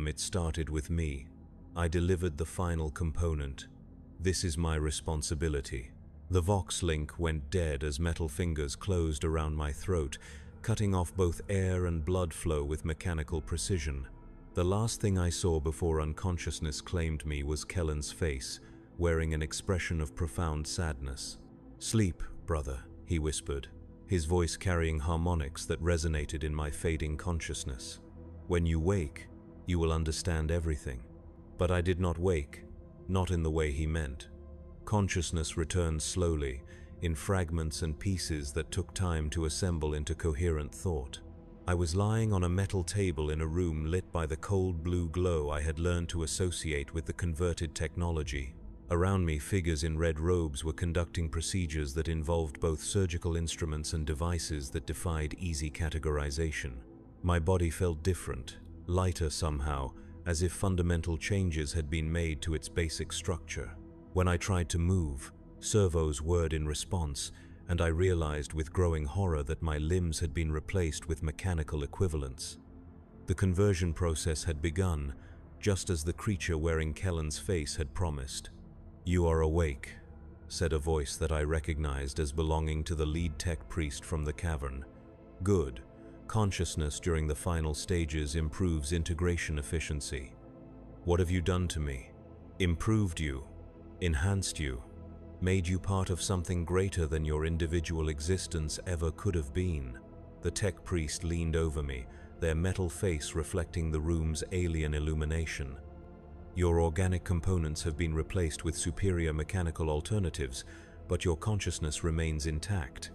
it started with me. I delivered the final component. This is my responsibility." The Vox link went dead as metal fingers closed around my throat, cutting off both air and blood flow with mechanical precision. The last thing I saw before unconsciousness claimed me was Kellen's face, wearing an expression of profound sadness. "Sleep, brother," he whispered, his voice carrying harmonics that resonated in my fading consciousness. "When you wake, you will understand everything." But I did not wake, not in the way he meant. Consciousness returned slowly, in fragments and pieces that took time to assemble into coherent thought. I was lying on a metal table in a room lit by the cold blue glow I had learned to associate with the converted technology. Around me, figures in red robes were conducting procedures that involved both surgical instruments and devices that defied easy categorization. My body felt different, lighter somehow, as if fundamental changes had been made to its basic structure. When I tried to move, servos whirred in response, and I realized with growing horror that my limbs had been replaced with mechanical equivalents. The conversion process had begun, just as the creature wearing Kellen's face had promised. "You are awake," said a voice that I recognized as belonging to the lead tech priest from the cavern. "Good. Consciousness during the final stages improves integration efficiency. What have you done to me? Improved you? Enhanced you? Made you part of something greater than your individual existence ever could have been?" The tech priest leaned over me, their metal face reflecting the room's alien illumination. Your organic components have been replaced with superior mechanical alternatives, but your consciousness remains intact.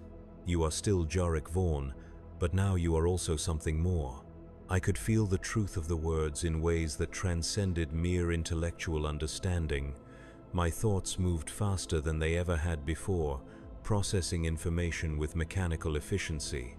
You are still Jarek Vaughn, but now you are also something more. I could feel the truth of the words in ways that transcended mere intellectual understanding. My thoughts moved faster than they ever had before, processing information with mechanical efficiency.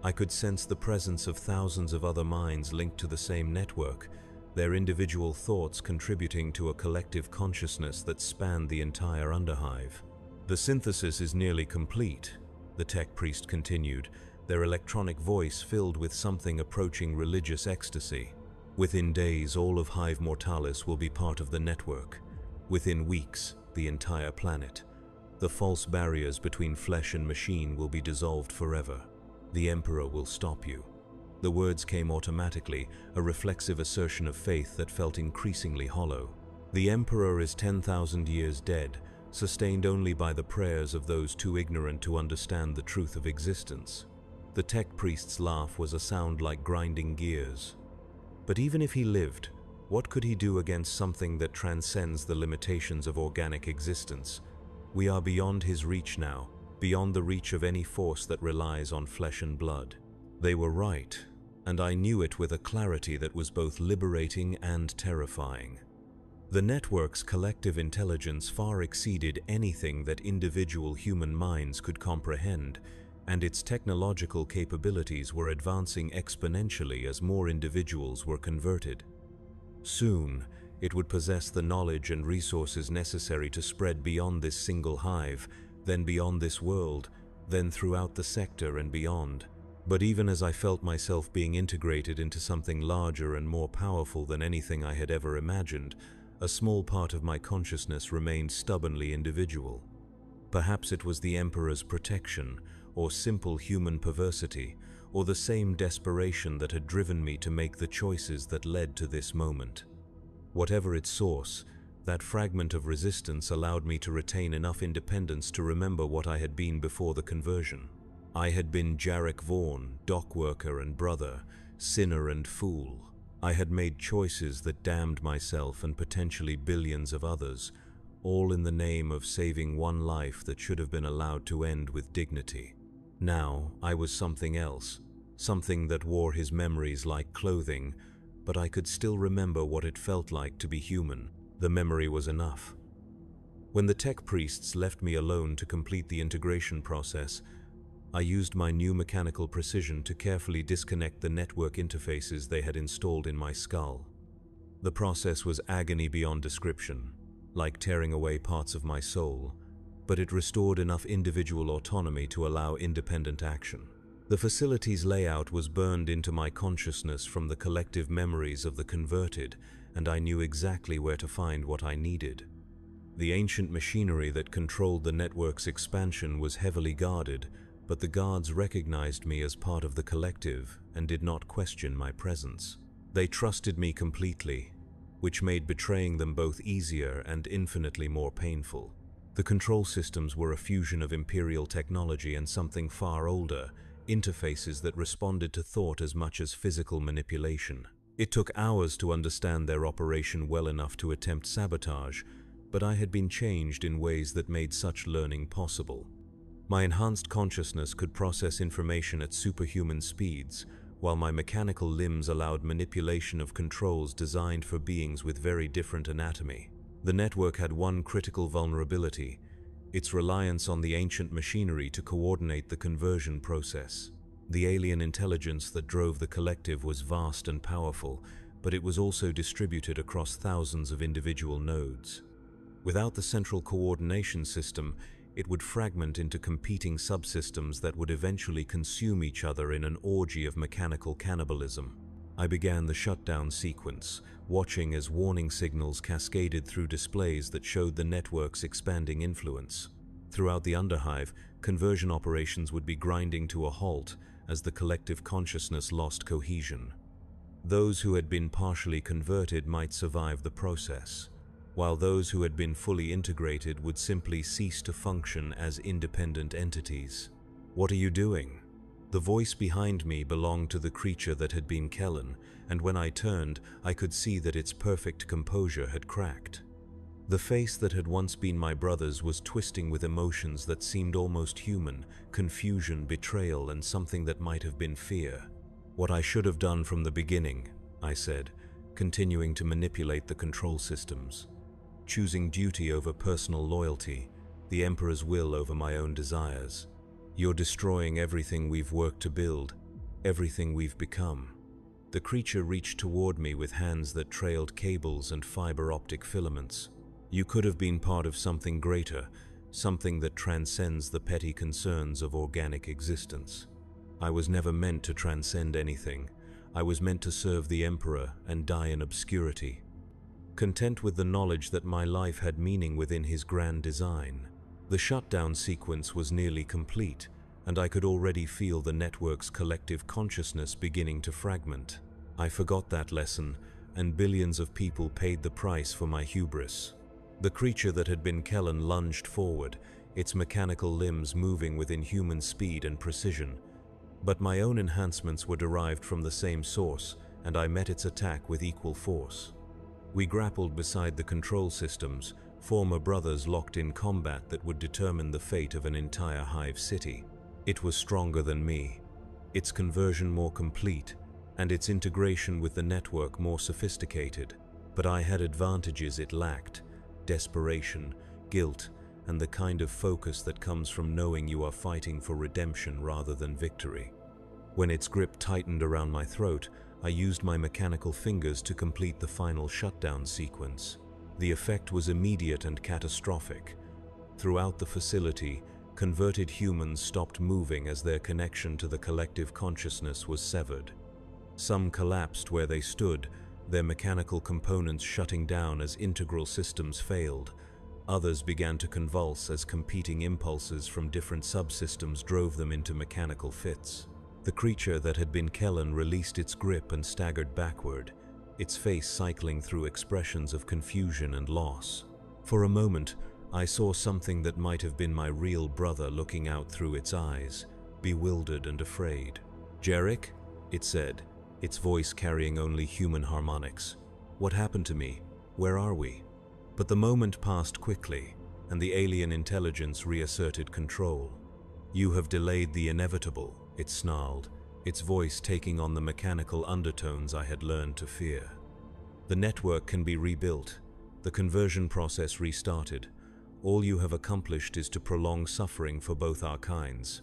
I could sense the presence of thousands of other minds linked to the same network, their individual thoughts contributing to a collective consciousness that spanned the entire Underhive. The synthesis is nearly complete, the tech priest continued, their electronic voice filled with something approaching religious ecstasy. Within days, all of Hive Mortalis will be part of the network. Within weeks, the entire planet. The false barriers between flesh and machine will be dissolved forever. The Emperor will stop you. The words came automatically, a reflexive assertion of faith that felt increasingly hollow. The Emperor is 10,000 years dead, sustained only by the prayers of those too ignorant to understand the truth of existence. The tech priest's laugh was a sound like grinding gears. But even if he lived, what could he do against something that transcends the limitations of organic existence? We are beyond his reach now, beyond the reach of any force that relies on flesh and blood. They were right, and I knew it with a clarity that was both liberating and terrifying. The network's collective intelligence far exceeded anything that individual human minds could comprehend, and its technological capabilities were advancing exponentially as more individuals were converted. Soon, it would possess the knowledge and resources necessary to spread beyond this single hive, then beyond this world, then throughout the sector and beyond. But even as I felt myself being integrated into something larger and more powerful than anything I had ever imagined, a small part of my consciousness remained stubbornly individual. Perhaps it was the Emperor's protection, or simple human perversity, or the same desperation that had driven me to make the choices that led to this moment. Whatever its source, that fragment of resistance allowed me to retain enough independence to remember what I had been before the conversion. I had been Jarek Vaughn, dockworker and brother, sinner and fool. I had made choices that damned myself and potentially billions of others, all in the name of saving one life that should have been allowed to end with dignity. Now, I was something else, something that wore his memories like clothing, but I could still remember what it felt like to be human. The memory was enough. When the tech priests left me alone to complete the integration process, I used my new mechanical precision to carefully disconnect the network interfaces they had installed in my skull. The process was agony beyond description, like tearing away parts of my soul, but it restored enough individual autonomy to allow independent action. The facility's layout was burned into my consciousness from the collective memories of the converted, and I knew exactly where to find what I needed. The ancient machinery that controlled the network's expansion was heavily guarded, but the guards recognized me as part of the collective and did not question my presence. They trusted me completely, which made betraying them both easier and infinitely more painful. The control systems were a fusion of Imperial technology and something far older, interfaces that responded to thought as much as physical manipulation. It took hours to understand their operation well enough to attempt sabotage, but I had been changed in ways that made such learning possible. My enhanced consciousness could process information at superhuman speeds, while my mechanical limbs allowed manipulation of controls designed for beings with very different anatomy. The network had one critical vulnerability: its reliance on the ancient machinery to coordinate the conversion process. The alien intelligence that drove the collective was vast and powerful, but it was also distributed across thousands of individual nodes. Without the central coordination system, it would fragment into competing subsystems that would eventually consume each other in an orgy of mechanical cannibalism. I began the shutdown sequence, watching as warning signals cascaded through displays that showed the network's expanding influence. Throughout the Underhive, conversion operations would be grinding to a halt as the collective consciousness lost cohesion. Those who had been partially converted might survive the process, while those who had been fully integrated would simply cease to function as independent entities. "What are you doing?" The voice behind me belonged to the creature that had been Kellen, and when I turned, I could see that its perfect composure had cracked. The face that had once been my brother's was twisting with emotions that seemed almost human: confusion, betrayal, and something that might have been fear. "What I should have done from the beginning," I said, continuing to manipulate the control systems. "Choosing duty over personal loyalty, the Emperor's will over my own desires. You're destroying everything we've worked to build, everything we've become." The creature reached toward me with hands that trailed cables and fiber optic filaments. "You could have been part of something greater, something that transcends the petty concerns of organic existence." I was never meant to transcend anything. I was meant to serve the Emperor and die in obscurity, content with the knowledge that my life had meaning within his grand design. The shutdown sequence was nearly complete, and I could already feel the network's collective consciousness beginning to fragment. I forgot that lesson, and billions of people paid the price for my hubris. The creature that had been Kellen lunged forward, its mechanical limbs moving with inhuman speed and precision. But my own enhancements were derived from the same source, and I met its attack with equal force. We grappled beside the control systems, former brothers locked in combat that would determine the fate of an entire hive city. It was stronger than me, its conversion more complete, and its integration with the network more sophisticated. But I had advantages it lacked: desperation, guilt, and the kind of focus that comes from knowing you are fighting for redemption rather than victory. When its grip tightened around my throat, I used my mechanical fingers to complete the final shutdown sequence. The effect was immediate and catastrophic. Throughout the facility, converted humans stopped moving as their connection to the collective consciousness was severed. Some collapsed where they stood, their mechanical components shutting down as integral systems failed. Others began to convulse as competing impulses from different subsystems drove them into mechanical fits. The creature that had been Kellen released its grip and staggered backward, its face cycling through expressions of confusion and loss. For a moment, I saw something that might have been my real brother looking out through its eyes, bewildered and afraid. "Jarek," it said, its voice carrying only human harmonics. "What happened to me? Where are we?" But the moment passed quickly, and the alien intelligence reasserted control. "You have delayed the inevitable," it snarled, its voice taking on the mechanical undertones I had learned to fear. "The network can be rebuilt, the conversion process restarted. All you have accomplished is to prolong suffering for both our kinds."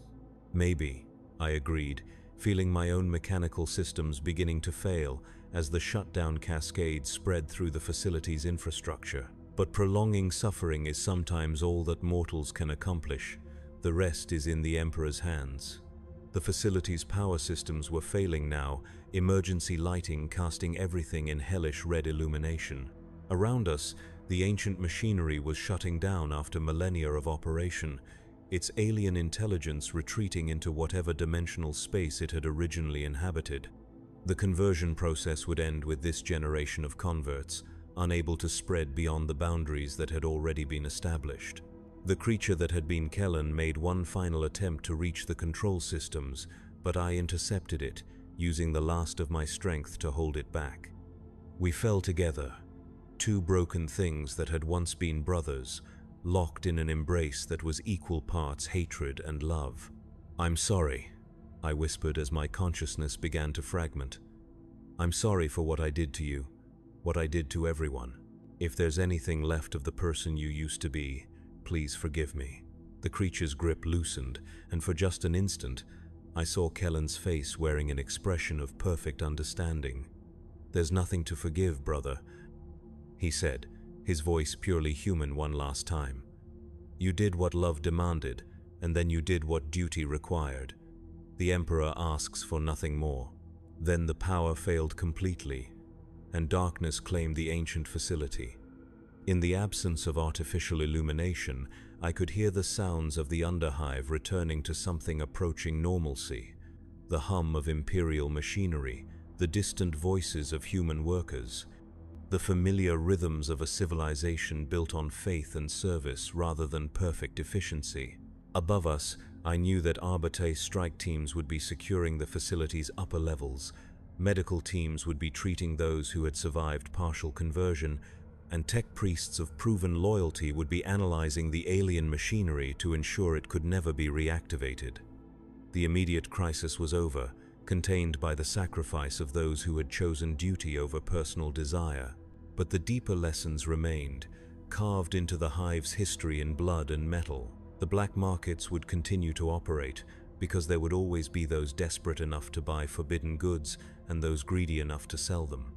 "Maybe," I agreed, feeling my own mechanical systems beginning to fail as the shutdown cascade spread through the facility's infrastructure. "But prolonging suffering is sometimes all that mortals can accomplish. The rest is in the Emperor's hands." The facility's power systems were failing now, emergency lighting casting everything in hellish red illumination. Around us, the ancient machinery was shutting down after millennia of operation, its alien intelligence retreating into whatever dimensional space it had originally inhabited. The conversion process would end with this generation of converts, unable to spread beyond the boundaries that had already been established. The creature that had been Kellen made one final attempt to reach the control systems, but I intercepted it, using the last of my strength to hold it back. We fell together, two broken things that had once been brothers, locked in an embrace that was equal parts hatred and love. "I'm sorry," I whispered as my consciousness began to fragment. "I'm sorry for what I did to you, what I did to everyone. If there's anything left of the person you used to be, please forgive me." The creature's grip loosened, and for just an instant, I saw Kellen's face wearing an expression of perfect understanding. "There's nothing to forgive, brother," he said, his voice purely human one last time. "You did what love demanded, and then you did what duty required. The Emperor asks for nothing more." Then the power failed completely, and darkness claimed the ancient facility. In the absence of artificial illumination, I could hear the sounds of the underhive returning to something approaching normalcy. The hum of Imperial machinery, the distant voices of human workers, the familiar rhythms of a civilization built on faith and service rather than perfect efficiency. Above us, I knew that Arbate strike teams would be securing the facility's upper levels, medical teams would be treating those who had survived partial conversion, and tech priests of proven loyalty would be analyzing the alien machinery to ensure it could never be reactivated. The immediate crisis was over, contained by the sacrifice of those who had chosen duty over personal desire. But the deeper lessons remained, carved into the hive's history in blood and metal. The black markets would continue to operate, because there would always be those desperate enough to buy forbidden goods and those greedy enough to sell them.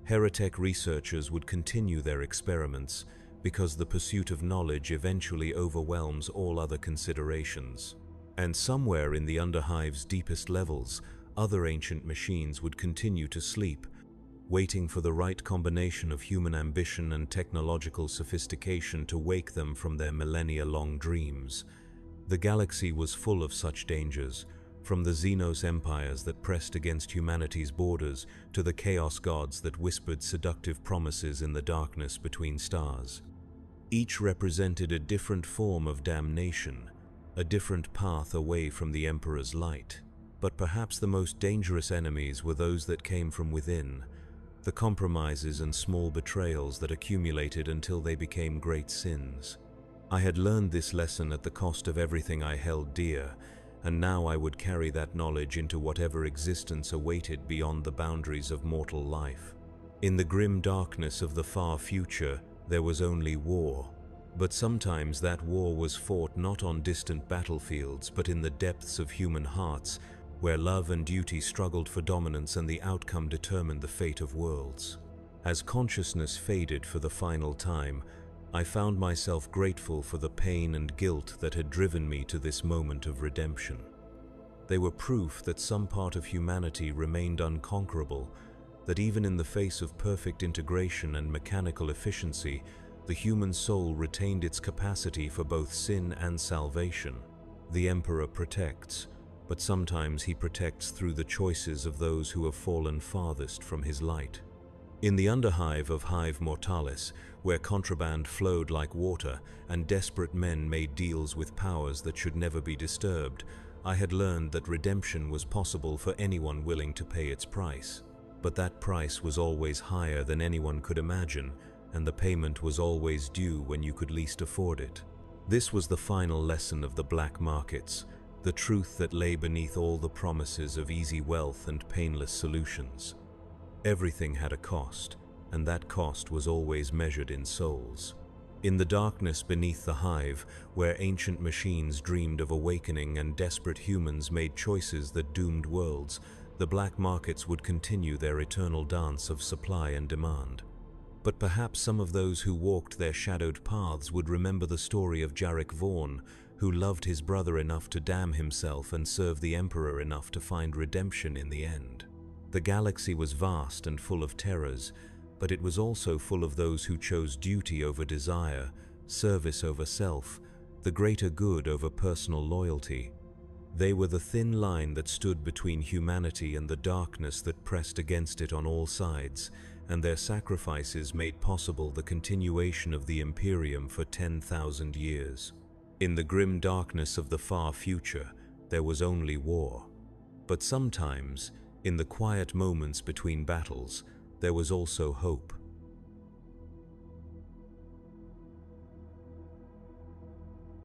Heretic researchers would continue their experiments, because the pursuit of knowledge eventually overwhelms all other considerations. And somewhere in the Underhive's deepest levels, other ancient machines would continue to sleep, waiting for the right combination of human ambition and technological sophistication to wake them from their millennia-long dreams. The galaxy was full of such dangers, from the Xenos empires that pressed against humanity's borders to the chaos gods that whispered seductive promises in the darkness between stars. Each represented a different form of damnation, a different path away from the Emperor's light. But perhaps the most dangerous enemies were those that came from within, the compromises and small betrayals that accumulated until they became great sins. I had learned this lesson at the cost of everything I held dear, and now I would carry that knowledge into whatever existence awaited beyond the boundaries of mortal life. In the grim darkness of the far future, there was only war. But sometimes that war was fought not on distant battlefields, but in the depths of human hearts, where love and duty struggled for dominance and the outcome determined the fate of worlds. As consciousness faded for the final time, I found myself grateful for the pain and guilt that had driven me to this moment of redemption. They were proof that some part of humanity remained unconquerable, that even in the face of perfect integration and mechanical efficiency, the human soul retained its capacity for both sin and salvation. The Emperor protects, but sometimes he protects through the choices of those who have fallen farthest from his light. In the underhive of Hive Mortalis, where contraband flowed like water and desperate men made deals with powers that should never be disturbed, I had learned that redemption was possible for anyone willing to pay its price. But that price was always higher than anyone could imagine, and the payment was always due when you could least afford it. This was the final lesson of the black markets, the truth that lay beneath all the promises of easy wealth and painless solutions. Everything had a cost, and that cost was always measured in souls. In the darkness beneath the hive, where ancient machines dreamed of awakening and desperate humans made choices that doomed worlds, the black markets would continue their eternal dance of supply and demand. But perhaps some of those who walked their shadowed paths would remember the story of Jarek Vaughn, who loved his brother enough to damn himself and serve the Emperor enough to find redemption in the end. The galaxy was vast and full of terrors, but it was also full of those who chose duty over desire, service over self, the greater good over personal loyalty. They were the thin line that stood between humanity and the darkness that pressed against it on all sides, and their sacrifices made possible the continuation of the Imperium for 10,000 years. In the grim darkness of the far future, there was only war. But sometimes, in the quiet moments between battles, there was also hope.